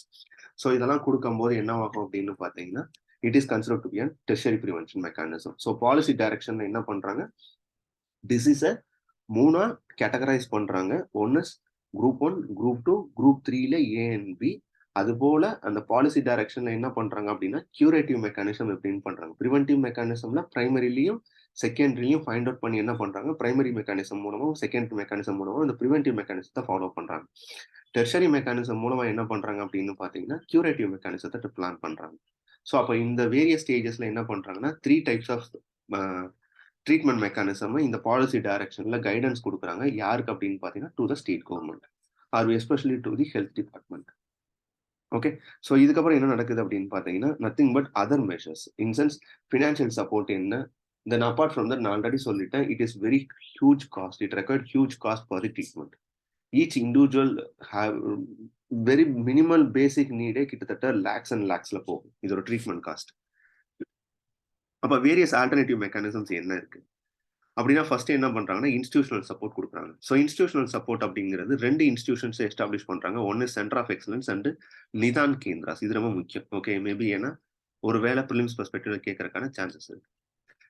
A: So இதெல்லாம் கொடுக்கும்போது என்ன ஆகும் அப்படின்னு பார்த்தீங்கன்னா, it is considered to be a tertiary prevention mechanism. So policy direction என்ன பண்றாங்க, டிசீஸை 3ஆ கேட்டகரைஸ் பண்றாங்க. ஒன்னு குரூப் 1, குரூப் 2, குரூப் 3ல ஏ அண்ட் பி. அது போல அந்த பாலிசி டைரக்ஷன்ல என்ன பண்றாங்க அப்படின்னா, கியூரேட்டிவ் மெக்கானிசம் எப்படின்னு பண்றாங்க. ப்ரிவென்டிவ் மெக்கானிசம்ல பிரைமரிலையும் செகண்டரிலையும் ஃபைண்ட் அவுட் பண்ணி என்ன பண்றாங்க, பிரைமரி மெக்கானிசம் மூலமும் செகண்டரி மெக்கானிசம் மூலமும் இந்த ப்ரிவென்டிவ் மெக்கானிசத்தை ஃபாலோ பண்றாங்க. டெர்ஷரி மெக்கானிசம் மூலமா என்ன பண்றாங்க அப்படின்னு பாத்தீங்கன்னா, கியூரேட்டிவ் மெக்கானிசத்தை பிளான் பண்றாங்க. ஸோ அப்போ இந்த வேரியஸ் ஸ்டேஜஸ்ல என்ன பண்றாங்கன்னா, 3 டைப்ஸ் ஆஃப் ட்ரீட்மெண்ட் மெக்கானிசம் இந்த பாலிசி டைரக்ஷன்ல கைடன்ஸ் கொடுக்குறாங்க. யாருக்கு அப்படின்னு பார்த்தீங்கன்னா, to the state government or especially to the health department. Okay, so இதுக்கப்புறம் என்ன நடக்குது அப்படின்னு பார்த்தீங்கன்னா, nothing but other measures in sense financial support என்ன. தென் அப்பார்ட் ஃப்ரம் தட் நான் ஆல்ரெடி சொல்லிட்டேன், it is very huge cost. It required huge cost for the treatment. Each individual have very minimal basic need கிட்டத்தட்ட லேக்ஸ் அண்ட் லேக்ஸ்ல போகும் இதோட ட்ரீட்மெண்ட் காஸ்ட். அப்போ வேரியஸ் ஆல்டர்னேட்டிவ் மெக்கானிசம்ஸ் என்ன இருக்கு அப்படின்னா, ஃபர்ஸ்ட் என்ன பண்றாங்கன்னா, இன்ஸ்டிடியூஷனல் சப்போர்ட் கொடுக்குறாங்க. ஸோ இன்ஸ்டிடியூஷனல் சப்போர்ட் அப்படிங்கிறது 2 இன்ஸ்டிடியூஷன்ஸ் எஸ்டாப்ளிஷ் பண்றாங்க. ஒன்னு centre of excellence and Nidan Kendras. இது ரொம்ப முக்கியம். ஓகே, மேபி ஏன்னா ஒரு வேளை பிலிம்ஸ் பெர்ஸ்பெக்டிவ்ல கேட்கறதுக்கான சான்சஸ் இருக்கு.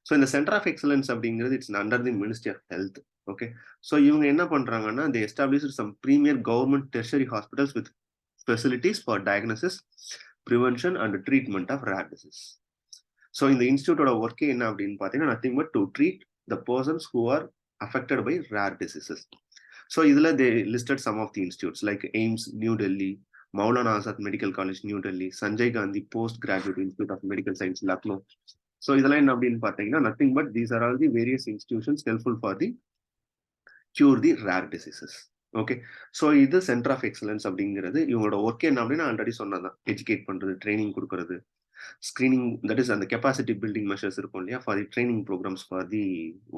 A: ஸோ இந்த சென்டர் ஆஃப் எக்ஸலன்ஸ் அப்படிங்கிறது it's under the ministry of health. Okay, so இவங்க என்ன பண்றாங்கன்னா, they establish some premier government tertiary hospitals with facilities for diagnosis, prevention and treatment of rare disease. So இந்த இன்ஸ்டியூட்டோட ஒர்க்கே என்ன அப்படின்னு பார்த்தீங்கன்னா, nothing but to treat the persons who are affected by rare diseases. So இதுல they listed some of the institutes like AIIMS, New Delhi, Maulana Azad Medical College, New Delhi, Sanjay Gandhi Postgraduate Institute of Medical Science, Lucknow. So இதெல்லாம் என்ன அப்படின்னு பார்த்தீங்கன்னா, nothing but these are all the various institutions helpful for the cure the rare diseases. Okay, so இது சென்டர் ஆஃப் எக்ஸலன்ஸ் அப்படிங்கிறது இவங்களோட ஒர்க் என்ன அப்படின்னு ஆல்ரெடி சொன்னதான். எஜுகேட் பண்றது, ட்ரைனிங் கொடுக்கறது, ஸ்கிரீனிங், தட் இஸ் அந்த கெப்பாசிட்டி பில்டிங் மெஷர்ஸ் இருக்கும் இல்லையா, for the training programmes for the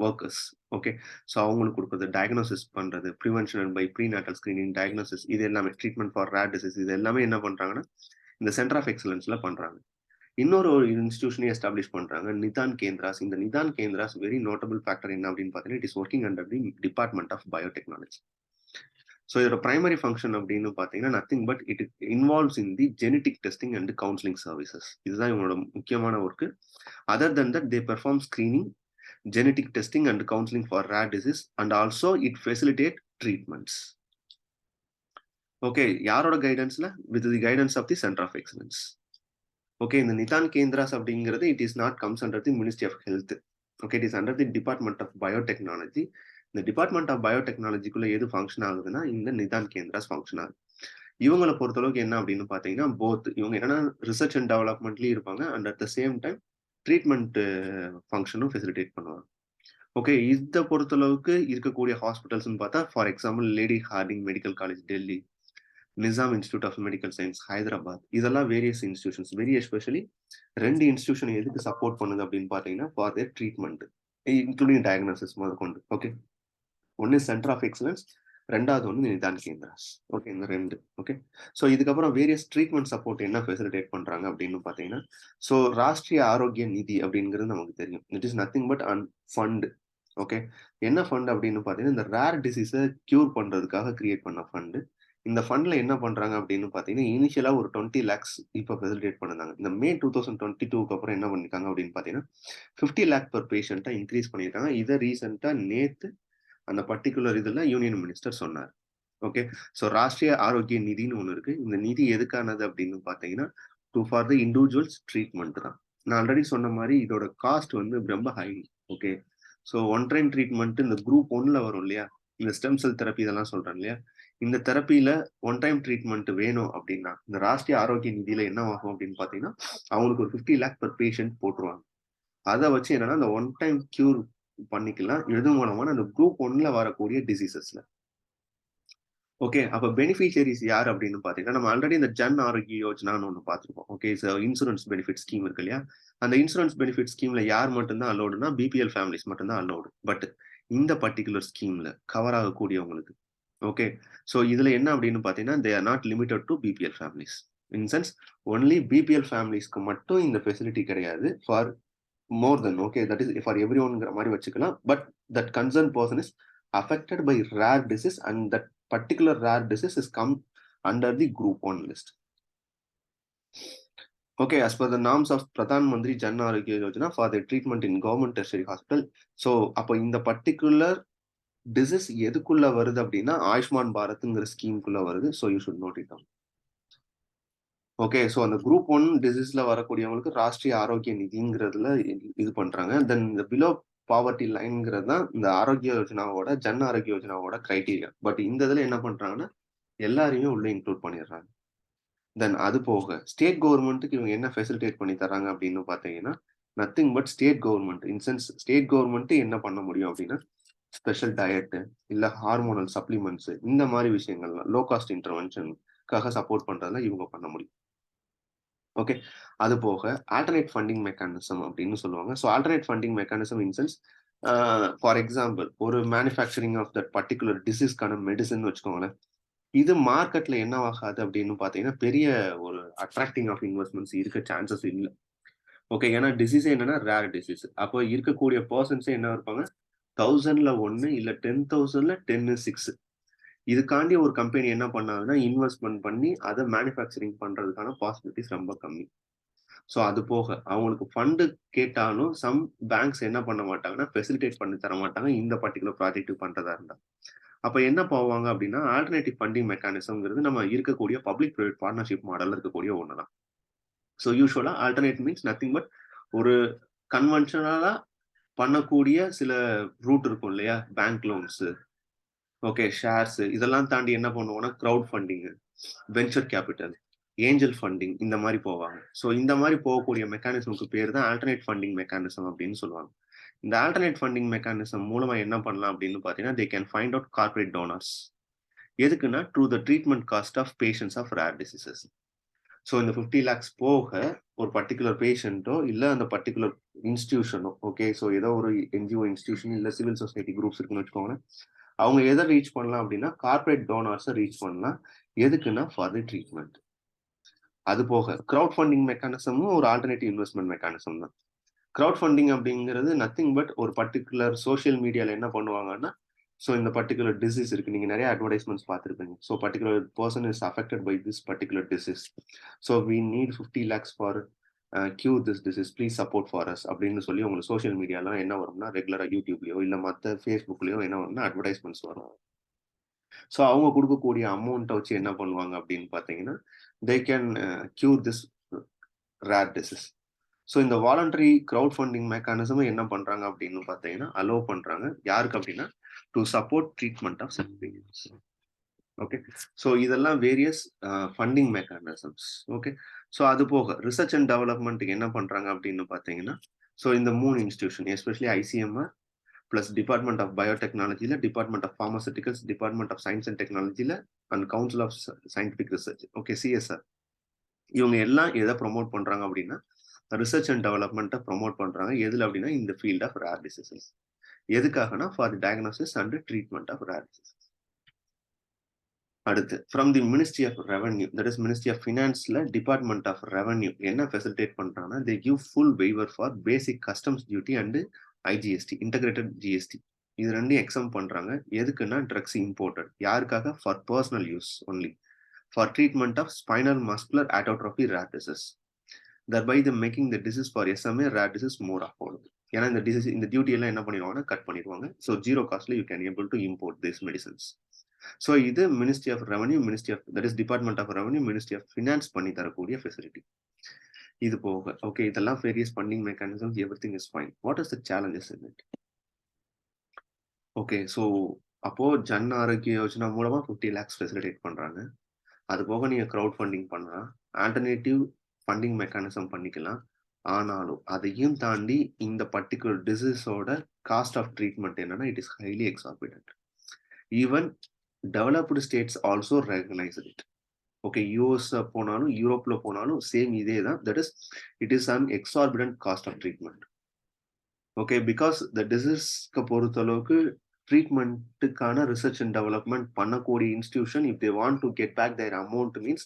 A: workers. Okay, so அவங்களுக்கு கொடுக்குறது, டயக்னோசிஸ் பண்றது, prevention and by prenatal screening, diagnosis, இது எல்லாமே ட்ரீட்மெண்ட் ஃபார் ரேர் டிசீஸ், இது எல்லாமே என்ன பண்றாங்கன்னா இந்த சென்டர் ஆஃப் எக்ஸலன்ஸ்ல பண்றாங்க. இன்னொரு ஒரு இன்ஸ்டிடியூஷனே எஸ்டாப்ளிஷ் பண்றாங்க, நிதான் கேந்திராஸ். இந்த Nidan Kendras very notable factor என்ன அப்படின்னு பார்த்தீங்கன்னா, it is working under the department of biotechnology. So இதோட பிரைமரி ஃபங்க்ஷன் அப்படின்னு பார்த்தீங்கன்னா, nothing but it involves in the genetic testing and counselling services. இதுதான் இவங்களோட முக்கியமான work. Other then that they perform screening, genetic testing and counseling for rare disease, and also it facilitate treatments. Okay, யாரோட கைடன்ஸ்ல? With the guidance of the Center of Excellence. Okay, இந்த நிதான் கேந்திராஸ் அப்படிங்கிறது it is not comes under the Ministry of Health. Okay, it is under the Department of Biotechnology. இந்த டிபார்ட்மெண்ட் ஆஃப் பயோடெக்னாலஜிக்குள்ள எது ஃபங்க்ஷன் ஆகுதுன்னா, இந்த நிதான் கேந்திராஸ் ஃபங்க்ஷன் ஆகுது. இவங்களை பொறுத்தளவுக்கு என்ன அப்படின்னு பார்த்தீங்கன்னா, போத் இவங்க என்னன்னா ரிசர்ச் அண்ட் டெவலப்மெண்ட்லயும் இருப்பாங்க and at the same time treatment ஃபங்க்ஷனும் ஃபெசிலிட்டேட் பண்ணுவாங்க. ஓகே, இதை பொறுத்தளவுக்கு இருக்கக்கூடிய ஹாஸ்பிட்டல்ஸ்னு பார்த்தா, for example lady Hardinge medical college Delhi, Nizam institute of medical science Hyderabad, இதெல்லாம் various institutions. Very especially 2 institution எதுக்கு சப்போர்ட் பண்ணுது அப்படின்னு பார்த்தீங்கன்னா, for their treatment including diagnosis முதற்கொண்டு. ஓகே, ஒன்னு சென்டர் ஆஃப் எக்ஸலன்ஸ், ரெண்டாவது ஒன்று நிதான் கேந்திராஸ். ஓகே, இந்த 2. ஓகே, ஸோ இதுக்கப்புறம் வேரியஸ் ட்ரீட்மெண்ட் சப்போர்ட் என்ன ஃபெசிலிட்டேட் பண்றாங்க அப்படின்னு பார்த்தீங்கன்னா, ஸோ ராஷ்ட்ரிய ஆரோக்கிய நிதி அப்படிங்கிறது நமக்கு தெரியும். It is nothing but fund. Okay, என்ன ஃபண்ட் அப்படின்னு பார்த்தீங்கன்னா, இந்த ரேர் டிசீஸை கியூர் பண்றதுக்காக கிரியேட் பண்ண ஃபண்டு. இந்த ஃபண்ட்ல என்ன பண்றாங்க அப்படின்னு பார்த்தீங்கன்னா, இனிஷியலா ஒரு 20 lakhs இப்போ ஃபெசிலிட்டேட் பண்ணுறாங்க. இந்த மே 2022க்கு அப்புறம் என்ன பண்ணிருக்காங்க அப்படின்னு பார்த்தீங்கன்னா, 50 lakh per பேஷண்ட்டா இன்க்ரீஸ் பண்ணியிருக்காங்க. இதை ரீசெண்டா நேத்து அந்த பர்டிகுலர் இதுல யூனியன் மினிஸ்டர் சொன்னார். ஓகே, ஸோ ராஷ்ட்ரிய ஆரோக்கிய நிதினு ஒன்று இருக்கு. இந்த நிதி எதுக்கானது அப்படின்னு பார்த்தீங்கன்னா, ஃபார் த இண்டிவிஜுவல்ஸ் ட்ரீட்மெண்ட் தான். நான் ஆல்ரெடி சொன்ன மாதிரி இதோட காஸ்ட் வந்து ரொம்ப high. Okay, so one time treatment இந்த குரூப் 1ல வரும் இல்லையா, இந்த ஸ்டெம் செல் தெரப்பி இதெல்லாம் சொல்றேன் இல்லையா, இந்த தெரப்பியில ஒன் டைம் ட்ரீட்மெண்ட் வேணும் அப்படின்னா இந்த ராஷ்டிரிய ஆரோக்கிய நிதியில என்ன ஆகும் அப்படின்னு பாத்தீங்கன்னா அவங்களுக்கு ஒரு 50 lakh per பேஷண்ட் போட்டுருவாங்க. அதை வச்சு என்னன்னா அந்த ஒன் டைம் கியூர் பண்ணிக்கலாம். எது மூலமான அந்த குரூப் 1ல வரக்கூடிய டிசீசஸ்ல. ஓகே. அப்ப பெனிஃபிஷியரிஸ் யார் அப்படின்னு பாத்தீங்கன்னா, நம்ம ஆல்ரெடி இந்த ஜன் ஆரோக்கிய யோஜனான்னு ஒண்ணு பார்த்திருப்போம். ஓகே. இன்சூரன்ஸ் பெனிஃபிட் ஸ்கீம் இருக்கு இல்லையா? அந்த இன்சூரன்ஸ் பெனிஃபிட் ஸ்கீம்ல யார் மட்டும் தான் அலோவ்டுன்னா, பிபிஎல் ஃபேமிலிஸ் மட்டும் தான் அலோவ்டு. பட் இந்த பர்ட்டிகுலர் ஸ்கீம்ல கவர் ஆகக்கூடியவங்களுக்கு. ஓகே. சோ இதுல என்ன அப்படின்னு பாத்தீங்கன்னா, they are not limited to BPL families. In sense only BPL ஃபேமிலிஸ்க்கு மட்டும் இந்த ஃபெசிலிட்டி கிடையாது. For more then okay. That is for எவ்ரிஒன்ங்கிற மாரி வச்சுக்கலாம். But that concern person is affected by rare disease and that particular rare disease is come under the group 1 list. Okay, as per the norms of Pradhan Mantri Jan Arogya Yojana for the treatment in government tertiary hospital. So, அப்போ இந்த particular disease எதுக்குள்ள வருது அப்படின்னா ஆயுஷ்மான் பாரத்ங்கிற ஸ்கீம்குள்ள வருது. So, you should note it down. Okay. So அந்த குரூப் 1 டிசீஸ்ல வரக்கூடியவங்களுக்கு ராஷ்டிரிய ஆரோக்கிய நிதிங்கிறதுல இது பண்றாங்க. தென் இந்த பிலோ பாவர்ட்டி லைன்ங்கிறது தான் இந்த ஆரோக்கிய யோஜனாவோட ஜன் ஆரோக்கிய யோஜனாவோட கிரைட்டீரியா. பட் இந்த இதுல என்ன பண்றாங்கன்னா எல்லாரையுமே உள்ள இன்க்ளூட் பண்ணிடுறாங்க. தென் அது போக ஸ்டேட் கவர்மெண்ட்டுக்கு இவங்க என்ன ஃபெசிலிட்டேட் பண்ணி தராங்க அப்படின்னு பாத்தீங்கன்னா nothing but state government incense state government என்ன பண்ண முடியும் அப்படின்னா ஸ்பெஷல் டயட் இல்ல ஹார்மோனல் சப்ளிமெண்ட்ஸ் இந்த மாதிரி விஷயங்கள்லாம் லோ காஸ்ட் இன்டர்வென்ஷனுக்காக சப்போர்ட் பண்றதுல இவங்க பண்ண முடியும். ஓகே. அது போக ஆல்டர்னேட் ஃபண்டிங் மெக்கானிசம் அப்படின்னு சொல்லுவாங்க. So alternate funding mechanism in sense for example ஒரு மேனுஃபேக்சரிங் ஆஃப் தட் பர்டிகுலர் டிசீஸ்க்கான மெடிசன் வச்சுக்கோங்களேன். இது மார்க்கெட்ல என்னவாகாது அப்படின்னு பாத்தீங்கன்னா பெரிய ஒரு அட்ராக்டிங் ஆஃப் இன்வெஸ்ட்மெண்ட்ஸ் இருக்க சான்சஸ் இல்லை. ஓகே. ஏன்னா டிசீஸே என்னன்னா ரேர் டிசீஸ். அப்போ இருக்கக்கூடிய பர்சன்ஸே என்ன இருப்பாங்க 1000ல 1 இல்ல 10,000ல 10 6. இதுக்காண்டி ஒரு கம்பெனி என்ன பண்ணாங்கன்னா இன்வெஸ்ட்மெண்ட் பண்ணி அதை மேனுஃபேக்சரிங் பண்றதுக்கான பாசிபிலிட்டிஸ் ரொம்ப கம்மி. ஸோ அது போக அவங்களுக்கு ஃபண்டு கேட்டாலும் சம் பேங்க்ஸ் என்ன பண்ண மாட்டாங்கன்னா ஃபெசிலிட்டேட் பண்ணி தர மாட்டாங்க இந்த பர்டிகுலர் ப்ராஜெக்ட் பண்றதா இருந்தா. அப்ப என்ன போவாங்க அப்படின்னா ஆல்டர்னேட்டிவ் ஃபண்டிங் மெக்கானிசம்ங்கிறது நம்ம இருக்கக்கூடிய பப்ளிக் பிரைவேட் பார்ட்னர்ஷிப் மாடல் இருக்கக்கூடிய ஒண்ணுதான். ஸோ யூஸ்வலா ஆல்டர்னேட் மீன்ஸ் நத்திங் பட் ஒரு கன்வென்ஷனலா பண்ணக்கூடிய சில ரூட் இருக்கும் இல்லையா? பேங்க் லோன்ஸ், ஓகே, ஷேர்ஸ் இதெல்லாம் தாண்டி என்ன பண்ணுவோம்னா crowd funding, venture capital, angel funding இந்த மாதிரி போவாங்க. ஸோ இந்த மாதிரி போகக்கூடிய மெக்கானிசம்க்கு பேர் தான் ஆல்டர்னேட் ஃபண்டிங் மெக்கானிசம் அப்படின்னு சொல்லுவாங்க. இந்த ஆல்டர்னேட் ஃபண்டிங் மெக்கானிசம் மூலமா என்ன பண்ணலாம் அப்படின்னு பாத்தீங்கன்னா they can find out corporate donors. எதுக்குன்னா through the treatment cost of patients of rare diseases. So இந்த 50 lakhs போக ஒரு பர்டிகுலர் பேஷண்ட்டோ இல்ல அந்த பர்டிகுலர் இன்ஸ்டிடியூஷனோ ஓகே. ஸோ ஏதோ ஒரு என்ஜிஓ இன்ஸ்டிடியூஷன் இல்ல சிவில் சொசைட்டி குரூப்ஸ் இருக்குன்னு வச்சுக்கோங்களேன். அவங்க எதை ரீச் பண்ணலாம் அப்படின்னா கார்பரேட் டோனர்ஸை ரீச் பண்ணலாம். எதுக்குன்னா ஃபார் தி ட்ரீட்மெண்ட். அது போக கிரவுட் ஃபண்டிங் மெக்கானிசமும் ஒரு ஆல்டர்னேட்டிவ் இன்வெஸ்ட்மெண்ட் மெக்கானிசம் தான். கிரவுட் ஃபண்டிங் அப்படிங்கிறது நத்திங் பட் ஒரு பர்டிகுலர் சோஷியல் மீடியால என்ன பண்ணுவாங்கன்னா ஸோ இந்த பர்டிகுலர் டிசீஸ் இருக்கு. நீங்க நிறைய அட்வர்டைஸ்மெண்ட்ஸ் பார்த்துருப்பீங்க. So particular person is affected by this particular disease. So we need 50 lakhs for cure this disease please support for us அப்படின்னு சொல்லி உங்களுக்கு சோஷியல் மீடியாலாம் என்ன வரும்னா ரெகுலரா யூடியூப்லயோ இல்ல மற்ற ஃபேஸ்புக்லயோ என்ன வரும்னா அட்வர்டைஸ்மெண்ட்ஸ் வரும். ஸோ அவங்க கொடுக்கக்கூடிய அமௌண்ட்டை வச்சு என்ன பண்ணுவாங்க அப்படின்னு பார்த்தீங்கன்னா they can cure this rare disease. So இந்த வாலண்டரி கிரவுட் ஃபண்டிங் மெக்கானிசம் என்ன பண்றாங்க அப்படின்னு பார்த்தீங்கன்னா அலோவ் பண்றாங்க. யாருக்கு அப்படின்னா to support treatment of such patients. Okay. So இதெல்லாம் various funding mechanisms. Okay. So அது போக ரிசர்ச் அண்ட் டெவலப்மெண்ட்டுக்கு என்ன பண்றாங்க அப்படின்னு பார்த்தீங்கன்னா ஸோ இந்த 3 institution especially ICMR plus department of பயோடெக்னாலஜில, department of pharmaceuticals, department of science and டெக்னாலஜில and council of scientific research okay CSR இவங்க எல்லாம் எதை ப்ரொமோட் பண்றாங்க அப்படின்னா ரிசர்ச் அண்ட் டெவலப்மெண்ட்டை ப்ரொமோட் பண்றாங்க. எதுல அப்படின்னா இந்த ஃபீல்ட் ஆஃப் ரேர் டிசீசஸ். எதுக்காகனா for the diagnosis and treatment of rare diseases. அடுத்து from the ministry of revenue that is ministry of ஃபினான்ஸ்ல டிபார்ட்மெண்ட் ஆஃப் ரெவன்யூ என்ன ஃபெசிலிட்டேட் பண்றாங்கன்னா they give full waiver for basic customs duty and IGST integrated GST. இது ரெண்டையும் எக்ஸம் பண்றாங்க. எதுக்குன்னா ட்ரக்ஸ் இம்போர்ட்டட். யாருக்காக? For personal use only for treatment of spinal muscular atrophy rare disease. thereby the making the disease for SMA rare disease more affordable. ஏன்னா இந்த டிசீஸ் இந்த டியூட்டி எல்லாம் என்ன பண்ணிடுவாங்கன்னா கட் பண்ணிடுவாங்க. ஸோ ஜீரோ காஸ்ட்ல you can able to import this medicines. So இது ministry of revenue, ministry of that is department of revenue, ministry of finance பண்ணி தரக்கூடிய ஃபெசிலிட்டி. இது போக ஓகே இதெல்லாம் various funding mechanisms everything is fine. What is the challenges in it? Okay. So அப்போ ஜன் ஆரோக்கிய யோஜனா மூலமா 50 லேக்ஸ் ஃபெசிலிட்டேட் பண்றாங்க. அது போக நீங்க கிரவுட் ஃபண்டிங் பண்ணலாம். ஆல்டர்னேட்டிவ் ஃபண்டிங் மெக்கானிசம் பண்ணிக்கலாம். ஆனாலும் அதையும் தாண்டி இந்த பர்ட்டிகுலர் டிசீஸோட காஸ்ட் ஆஃப் ட்ரீட்மெண்ட் என்னன்னா, it is highly exorbitant. Even developed states also recognise it. Okay, US போனாலும், யூரோப்ல போனாலும் சேம் இதே தான். That is it is an exorbitant cost of treatment. Okay, because the டிசீஸ்க்கு பொறுத்தளவுக்கு ட்ரீட்மெண்ட்டுக்கான ரிசர்ச் அண்ட் டெவலப்மெண்ட் பண்ணக்கூடிய institution if they want to get back their amount means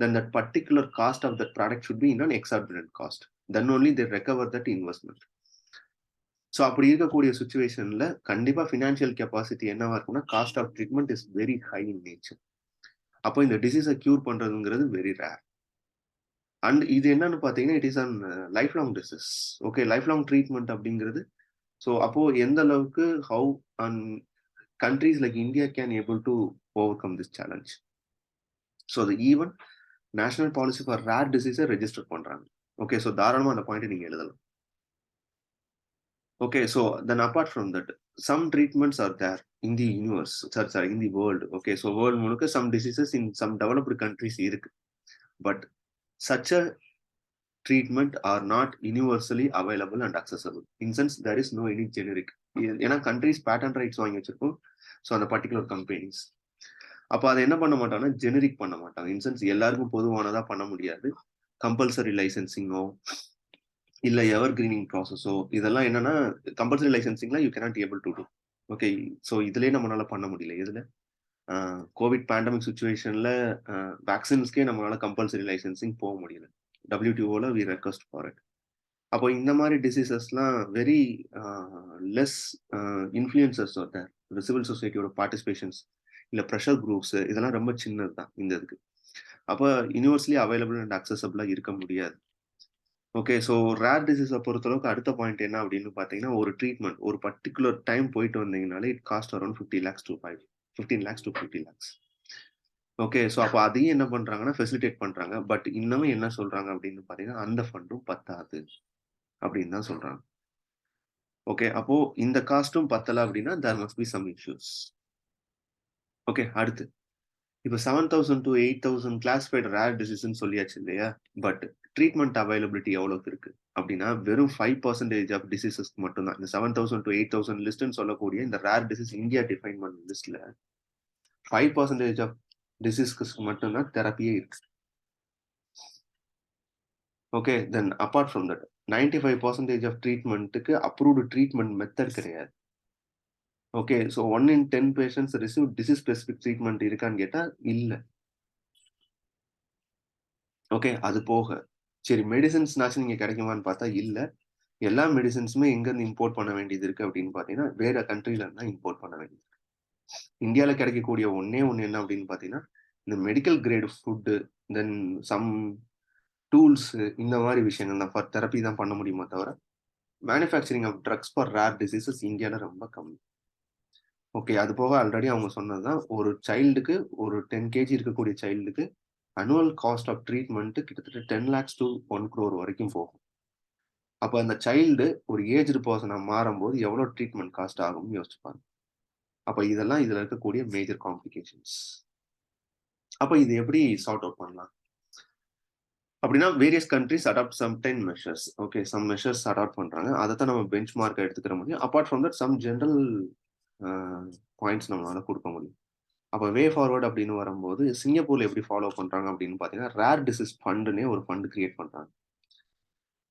A: then that particular cost of that product should be in an exorbitant cost. Then only they recover that investment. So அப்படி இருக்கக்கூடிய சுச்சுவேஷன்ல கண்டிப்பா ஃபினான்ஷியல் கெப்பாசிட்டி என்னவா இருக்கும்னா, cost of treatment is very high in nature. அப்போ இந்த டிசீஸை கியூர் பண்றதுங்கிறது வெரி ரேர். அண்ட் இது என்னன்னு பார்த்தீங்கன்னா, it is an life long disease. Okay, life long treatment அப்படிங்கிறது. ஸோ அப்போ எந்த அளவுக்கு how and countries like India can able to overcome this challenge. So the even national policy for rare disease register பண்றாங்க. Okay, so தாராளமா அந்த பாயிண்ட் நீங்க எழுதலாம். Okay, so then apart from that, some treatments are there in the universe, sorry, in the world. Okay, so world முழுக்க some diseases in some developed countries இருக்கு. But such a treatment are not universally available and accessible. In sense, there is no any generic. ஏன்னா countries patent rights வாங்கி வச்சிருக்கோம். ஸோ அந்த பர்டிகுலர் கம்பெனிஸ் அப்போ அதை என்ன பண்ண மாட்டாங்கன்னா, ஜெனரிக் பண்ண மாட்டாங்க. இன்சென்ஸ் எல்லாருக்கும் பொதுவானதா பண்ண முடியாது. கம்பல்சரி லைசன்சிங்கோ இல்ல எவர் கிரீனிங் ப்ராசஸோ இதெல்லாம் என்னன்னா, கம்பல்சரி லைசன்சிங்லாம் you cannot able to do. Okay, so இதுலயே நம்மளால பண்ண முடியல. எதுல கோவிட் பேண்டமிக் சுச்சுவேஷன்ல வேக்சின்ஸ்க்கே நம்மளால கம்பல்சரி லைசன்சிங் போக முடியல. டபிள்யூடிஓல வி ரெக்வஸ்ட் ஃபார் இட். அப்போ இந்த மாதிரி டிசீசஸ்லாம் வெரி லெஸ் இன்ஃப்ளூயன்சஸ் தேர். சிவில் சொசைட்டியோட பார்ட்டிசிபேஷன்ஸ் இல்ல ப்ரெஷர் குரூப்ஸ் இதெல்லாம் ரொம்ப சின்னது தான் இந்த இதுக்கு. அப்போ யூனிவர்சலி அவைலபிள் அண்ட் அக்சசபிளா இருக்க முடியாது. ஓகே, ஸோ ரேர் டிசீஸை பொறுத்தளவுக்கு அடுத்த பாயிண்ட் என்ன அப்படின்னு பார்த்தீங்கன்னா, ஒரு ட்ரீட்மெண்ட் ஒரு பர்டிகுலர் டைம் போயிட்டு வந்தீங்கனாலே it cost around 50 lakhs to 15 lakhs to 50 lakhs. Okay, so அப்போ அதையும் என்ன பண்றாங்கன்னா ஃபெசிலிட்டேட் பண்றாங்க. பட் இன்னமும் என்ன சொல்றாங்க அப்படின்னு பார்த்தீங்கன்னா, அந்த ஃபண்டும் பத்தாது அப்படின்னு தான் சொல்றாங்க. ஓகே, அப்போ இந்த காஸ்ட்டும் பத்தல அப்படின்னா there must be some issues. Okay, அடுத்து இப்போ 7,000 to 8,000 கிளாசிஃபைடு ரேர் டிசீஸ்ன்னு சொல்லியாச்சு இல்லையா? பட் ட்ரீட்மெண்ட் அவைலபிலிட்டி எவ்வளோக்கு இருக்கு அப்படின்னா, வெறும் 5% ஆஃப் டிசீசஸ்க்கு மட்டும்தான். இந்த 7,000 to 8,000 லிஸ்ட்னு சொல்லக்கூடிய இந்த ரேர் டிசீஸ் இந்தியா டிஃபைன் பண்ண லிஸ்ட்ல 5% ஆஃப் டிசீஸ்க்கு மட்டும்தான் தெரப்பியே இருக்கு. Okay, then apart from that 95% of ட்ரீட்மெண்ட்டுக்கு அப்ரூவ்டு ட்ரீட்மெண்ட் மெத்தட் கிடையாது. Okay, so 1 in 10 patients receive disease specific treatment இருக்கான்னு கேட்டா இல்ல. ஓகே, அது போக சரி மெடிசின்ஸ்னாச்சும் நீங்க கிடைக்குமான்னு பார்த்தா இல்ல. எல்லா மெடிசின்ஸுமே எங்கேருந்து இம்போர்ட் பண்ண வேண்டியது இருக்கு அப்படின்னு பார்த்தீங்கன்னா, வேற கண்ட்ரில இருந்து தான் இம்போர்ட் பண்ண வேண்டியது இருக்கு. இந்தியால கிடைக்கக்கூடிய ஒண்ணே ஒண்ணு என்ன அப்படின்னு பார்த்தீங்கன்னா, இந்த medical great food, then some tools இந்த மாதிரி விஷயங்கள் தான் ஃபார் தெரப்பி தான் பண்ண முடியுமா தவிர, manufacturing of drugs for rare diseases இந்தியால ரொம்ப கம்மி. ஓகே, அது போக ஆல்ரெடி அவங்க சொன்னதுதான் ஒரு சைல்டுக்கு ஒரு 10 கேஜி இருக்கக்கூடிய சைல்டுக்கு அனுவல் காஸ்ட் ஆஃப் ட்ரீட்மெண்ட் கிட்டத்தட்ட 10 lakhs to 1 crore வரைக்கும் போகும். அப்ப அந்த சைல்டு ஒரு ஏஜ்டு பர்சனா மாறும்போது எவ்வளவு ட்ரீட்மெண்ட் காஸ்ட் ஆகும்னு யோசிச்சுப்பாங்க. அப்ப இதெல்லாம் இதுல இருக்கக்கூடிய மேஜர் காம்ப்ளிகேஷன்ஸ். அப்ப இது எப்படி சார்ட் அவுட் பண்ணலாம் அப்படின்னா, various countries adopt some 10 measures. Okay, some measures adopt பண்றாங்க. அதை தான் நம்ம பெஞ்ச் மார்க் எடுத்துக்கிற முடியும். Apart from that some general points நம்மளால கொடுக்க முடியும். அப்ப வே ஃபார்வர்ட் அப்படின்னு வரும்போது சிங்கப்பூர்ல எப்படி ஃபாலோ பண்றாங்க அப்படின்னு பாத்தீங்கன்னா, ரேர் டிசீஸ் ஃபண்டுன்னே ஒரு ஃபண்ட் கிரியேட் பண்றாங்க.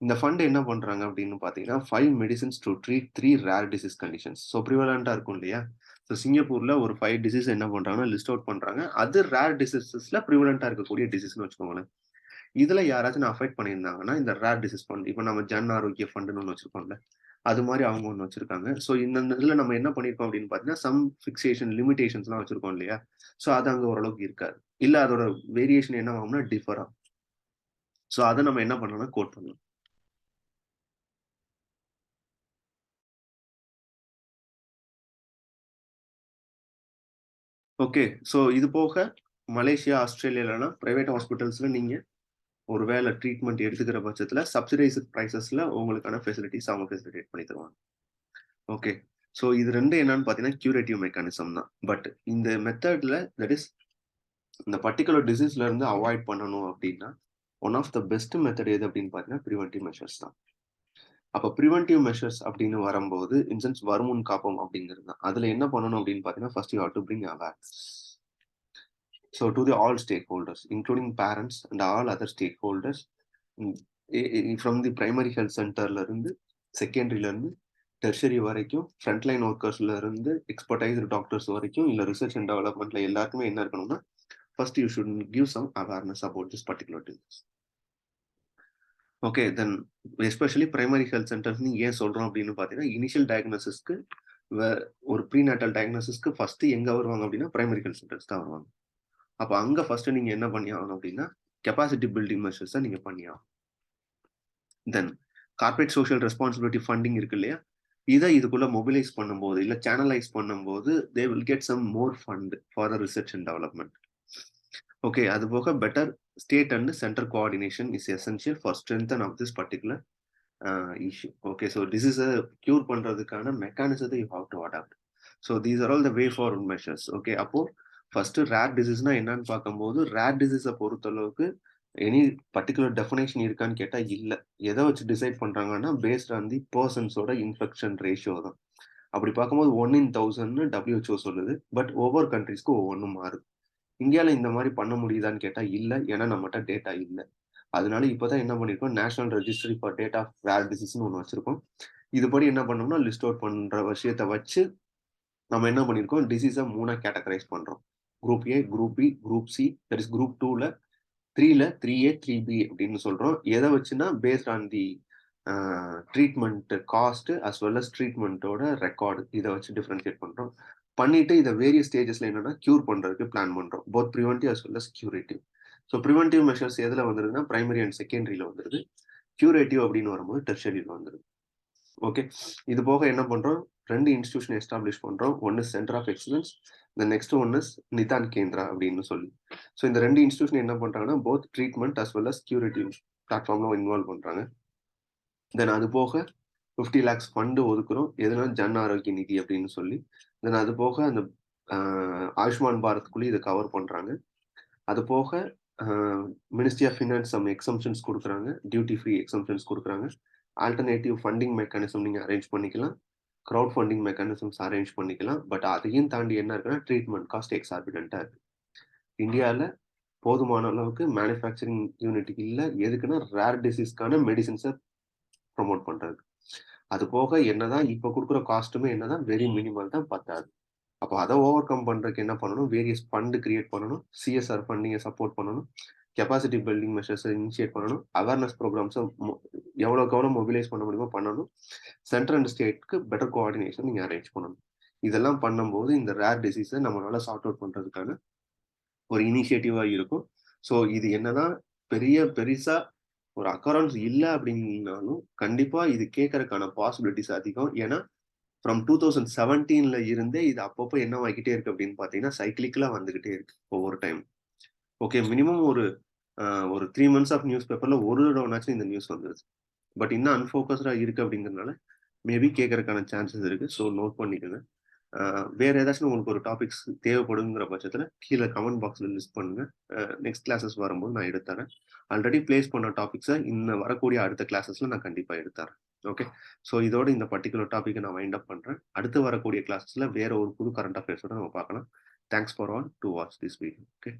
A: இந்த ஃபண்ட் என்ன பண்றாங்க அப்படின்னு பாத்தீங்கன்னா, 5 medicines to treat 3 rare disease conditions. So ப்ரிவலண்டா இருக்கும் இல்லையா? ஸோ சிங்கப்பூர்ல ஒரு 5 டிசீஸ் என்ன பண்றாங்கன்னா லிஸ்ட் அவுட் பண்றாங்க. அது ரேர் டிசீசஸ்ல ப்ரிவலண்டா இருக்கக்கூடிய டிசீஸ்னு வச்சுக்கோங்களேன். இதுல யாராச்சும் அஃபெக்ட் பண்ணியிருந்தாங்கன்னா இந்த ரேர் டிசீஸ் ஃபண்ட், இப்போ நம்ம ஜன் ஆரோக்கிய ஃபண்டுன்னு ஒன்று வச்சிருக்கோம்ல, அது மாதிரி அவங்க ஒன்று வச்சிருக்காங்க. ஸோ இந்த இதுல நம்ம என்ன பண்ணியிருக்கோம் அப்படின்னு பார்த்தீங்கன்னா, சம் ஃபிக்சேஷன் லிமிடேஷன்ஸ்லாம் வச்சிருக்கோம் இல்லையா? ஸோ அது அங்க ஓரளவுக்கு இருக்காது. இல்ல அதோட வேரியேஷன் என்ன ஆகும்னா டிஃபர் ஆகும். ஸோ அதை நம்ம என்ன பண்ணணும்னா கோட் பண்ணணும். ஓகே, ஸோ இது போக மலேசியா, ஆஸ்திரேலியாலலாம் பிரைவேட் ஹாஸ்பிட்டல்ஸ்ல நீங்க ஒரு வேலை ட்ரீட்மெண்ட் எடுத்துக்கிற பட்சத்துல சப்சிடைஸ்ட் பிரைசஸ்ல உங்களுக்கான ஃபெசிலிட்டிஸ் அவங்க ஃபெசிலிட்டேட் பண்ணி தருவாங்க. ஓகே, ஸோ இது 2 என்னன்னு பார்த்தீங்கன்னா, கியூரேட்டிவ் மெக்கானிசம் தான். பட் இந்த மெத்தட்ல தட் இஸ் இந்த பர்ட்டிகுலர் டிசீஸ்ல இருந்து அவாய்ட் பண்ணணும் அப்படின்னா, one of the best method எது அப்படின்னு பார்த்தீங்கன்னா, பிரிவென்டிவ் மெஷர்ஸ் தான். அப்ப பிரிவென்டிவ் மெஷர்ஸ் அப்படின்னு வரும்போது, இன் சென்ஸ் வருமுன் காப்போம் அப்படிங்கிறது தான். அதுல என்ன பண்ணணும் அப்படின்னு பார்த்தீங்கன்னா, first you have to bring awareness. So to the all stack holders, including parents and all other stack holders, from the primary health சென்டர்ல இருந்து, செகண்டரியில இருந்து, டெர்ஷரி வரைக்கும், ஃப்ரண்ட்லைன் ஒர்க்கர்ஸ்ல இருந்து, எக்ஸ்பர்டைஸ்டு டாக்டர்ஸ் வரைக்கும், இல்ல ரிசர்ச் அண்ட் டெவலப்மெண்ட்ல எல்லாருக்குமே என்ன இருக்கணும்னா, first you should give some awareness about this particular disease. Okay. Then especially primary health சென்டர்ஸ்ன்னு ஏன் சொல்றோம் அப்படின்னு பார்த்தீங்கன்னா, இனிஷியல் டயக்னோசிஸ்க்கு வே ஒரு ப்ரீநாட்டல் டயக்னோசிஸ்க்கு ஃபர்ஸ்ட் எங்க வருவாங்க அப்படின்னா, பிரைமரி ஹெல்த் சென்டர்ஸ் தான் வருவாங்க. அப்ப அங்க ஃபர்ஸ்ட் நீங்க என்ன பண்ணி ஆகணும் அப்படின்னா, கெப்பாசிட்டி பில்டிங் மெஷர்ஸ நீங்க பண்ணி ஆகணும். Then corporate social responsibility funding இருக்கு இல்லையா? இத இதுக்குள்ள மொபிலைஸ் பண்ணும்போது, இல்ல சேனலைஸ் பண்ணும்போது, they will get some more fund for the research and development. Okay. அதுபோக better state and centre coordination is essential for strengthen of this particular issue. Okay. So disease cure பண்றதுக்கான மெக்கானிசத்தை you have to adapt. So these are all the way forward measures. Okay. அப்போ ஃபர்ஸ்ட் ரேர் டிசீஸ்னா என்னன்னு பார்க்கும்போது, ரேர் டிசீஸ பொறுத்தளவுக்கு எனி பர்ட்டிகுலர் டெஃபினேஷன் இருக்கான்னு கேட்டா இல்ல. எத வச்சு டிசைட் பண்றாங்கன்னா, பேஸ்ட் ஆன் தி பெர்சன்ஸோட இன்ஃபெக்ஷன் ரேஷியோ தான். அப்படி பார்க்கும்போது 1 இன் 1000ன்னு WHO சொல்லுது. பட் ஒவ்வொரு கண்ட்ரீஸ்க்கு ஒவ்வொன்னும் மாறுது. இந்தியால இந்த மாரி பண்ண முடியுதான்னு கேட்டா இல்ல. ஏன்னா நம்மட்ட டேட்டா இல்ல. அதனால இப்பதான் என்ன பண்ணியிருக்கோம், national registry for data of rare டிசீஸ்ன்னு ஒண்ணு வச்சிருக்கோம். இதுபடி என்ன பண்ணோம்னா, லிஸ்ட் அவுட் பண்ற விஷயத்த வச்சு நம்ம என்ன பண்ணியிருக்கோம், டிசீஸ 3ஆ கேட்டகரைஸ் பண்றோம். Group A, group B, group C, that is group 2ல 3ல 3A, 3B அப்படின்னு சொல்றோம். எத வச்சுன்னா based on the treatment cost as well as ட்ரீட்மெண்ட்டோட ரெக்கார்டு இத வச்சு டிஃபரன்ஷியேட் பண்றோம். பண்ணிட்டு இத வேரியஸ் ஸ்டேஜஸ்ல என்னன்னா கியூர் பண்றதுக்கு பிளான் பண்றோம். Both preventive as well as curative. So preventive measures எதுல வந்துருதுன்னா, பிரைமரி அண்ட் செகண்டரியில வந்துருது. கியூரேட்டிவ் அப்படின்னு வரும்போது டெர்ஷரியில வந்துருது. ஓகே. இது போக என்ன பண்றோம், 2 இன்ஸ்டிடியூஷன் எஸ்டாப்ளிஷ் பண்றோம். ஒன்னு centre of excellence, the next one is Nidan Kendra அப்படின்னு சொல்லி. ஸோ இந்த 2 இன்ஸ்டிடியூஷன் என்ன பண்றாங்கன்னா, both treatment as well as curative பிளாட்ஃபார்ம்ல இன்வால்வ் பண்றாங்க. தென் அது போக 50 லேக்ஸ் ஃபண்ட் ஒதுக்குறோம். எதுனா ஜன் ஆரோக்கிய நிதி அப்படின்னு சொல்லி. தென் அது போக அந்த ஆயுஷ்மான் பாரத்குள்ளேயும் இத கவர் பண்றாங்க. அது போக a ministry of finance some exemptions குடுக்குறாங்க. டியூட்டி ஃப்ரீ எக்ஸம்ஷன்ஸ் குடுக்குறாங்க. ஆல்டர்னேட்டிவ் ஃபண்டிங் மெக்கானிசம் நீங்க அரேஞ்ச் பண்ணிக்கலாம். கிரவுட் ஃபண்டிங் மெக்கானிசம்ஸ் அரேஞ்ச் பண்ணிக்கலாம். பட் அதையும் தாண்டி என்ன இருக்குன்னா, ட்ரீட்மெண்ட் காஸ்ட் எக்ஸார்பிடன்ட்டா இருக்கு. இந்தியால போதுமான அளவுக்கு மேனுஃபேக்சரிங் யூனிட் இல்ல. எதுக்குன்னா, ரேர் டிசீஸ்க்கான மெடிசின்ஸ ப்ரமோட் பண்றதுக்கு. அது போக என்னதான் இப்ப குடுக்குற காஸ்ட்டுமே என்னதான் வெரி மினிமல் தான் பத்தாது. அப்போ அத ஓவர் கம் பண்றதுக்கு என்ன பண்ணணும், வேரியஸ் ஃபண்ட் கிரியேட் பண்ணணும். சிஎஸ்ஆர் ஃபண்டிங்க சப்போர்ட் பண்ணணும். கெப்பாசிட்டி பில்டிங் மெஷர்ஸ இனிஷியேட் பண்ணணும். அவேர்னஸ் ப்ரோகிராம்ஸ எவ்வளவுக்கு எவ்வளோ மொபிலைஸ் பண்ண முடியுமோ பண்ணணும். சென்டர் அண்ட் ஸ்டேட்க்கு பெட்டர் கோஆர்டினேஷன் நீங்க அரேஞ்ச் பண்ணணும். இதெல்லாம் பண்ணும்போது இந்த ரேர் டிசீஸ நம்மளால சார்ட் அவுட் பண்றதுக்கான ஒரு இனிஷியேட்டிவா இருக்கும். ஸோ இது என்னதான் பெருசா ஒரு அக்கரன்ஸ் இல்ல அப்படின்னாலும், கண்டிப்பா இது கேட்கறதுக்கான பாசிபிலிட்டிஸ் அதிகம். ஏன்னா, ஃப்ரம் 2017ல இருந்தே இது அப்பப்போ என்னவாகிக்கிட்டே இருக்கு அப்படின்னு பார்த்தீங்கன்னா, சைக்கிளிக்கலா வந்துகிட்டே இருக்கு ஒவ்வொரு டைம். ஓகே. மினிமம் ஒரு அ ஒரு 3 மந்த்ஸ் ஆஃப் நியூஸ் பேப்பர்ல ஒரு தடவனாச்சும் இந்த நியூஸ் வந்துருது. பட் இன்னும் அன்ஃபோகஸ்டா இருக்கு அப்படிங்கிறதுனால, மேபி கேட்கறதுக்கான சான்சஸ் இருக்கு. ஸோ நோட் பண்ணிக்கங்க. வேற ஏதாச்சும் உங்களுக்கு ஒரு டாபிக்ஸ் தேவைப்படுங்கிற பட்சத்துல கீழ கமெண்ட் பாக்ஸ்ல லிஸ்ட் பண்ணுங்க. நெக்ஸ்ட் கிளாஸஸ் வரும்போது நான் எடுத்து தரேன். ஆல்ரெடி பிளேஸ் பண்ண டாபிக்ஸ வரக்கூடிய அடுத்த கிளாஸஸ்ல நான் கண்டிப்பா எடுத்து தரேன். ஓகே. ஸோ இதோட இந்த பர்ட்டிகுலர் டாபிக்க நான் வைண்ட் அப் பண்றேன். அடுத்து வரக்கூடிய கிளாஸஸ்ல வேற ஒரு புது கரண்ட் அஃபேர்ஸோட நம்ம பார்க்கலாம். Thanks for all to watch this video. Okay.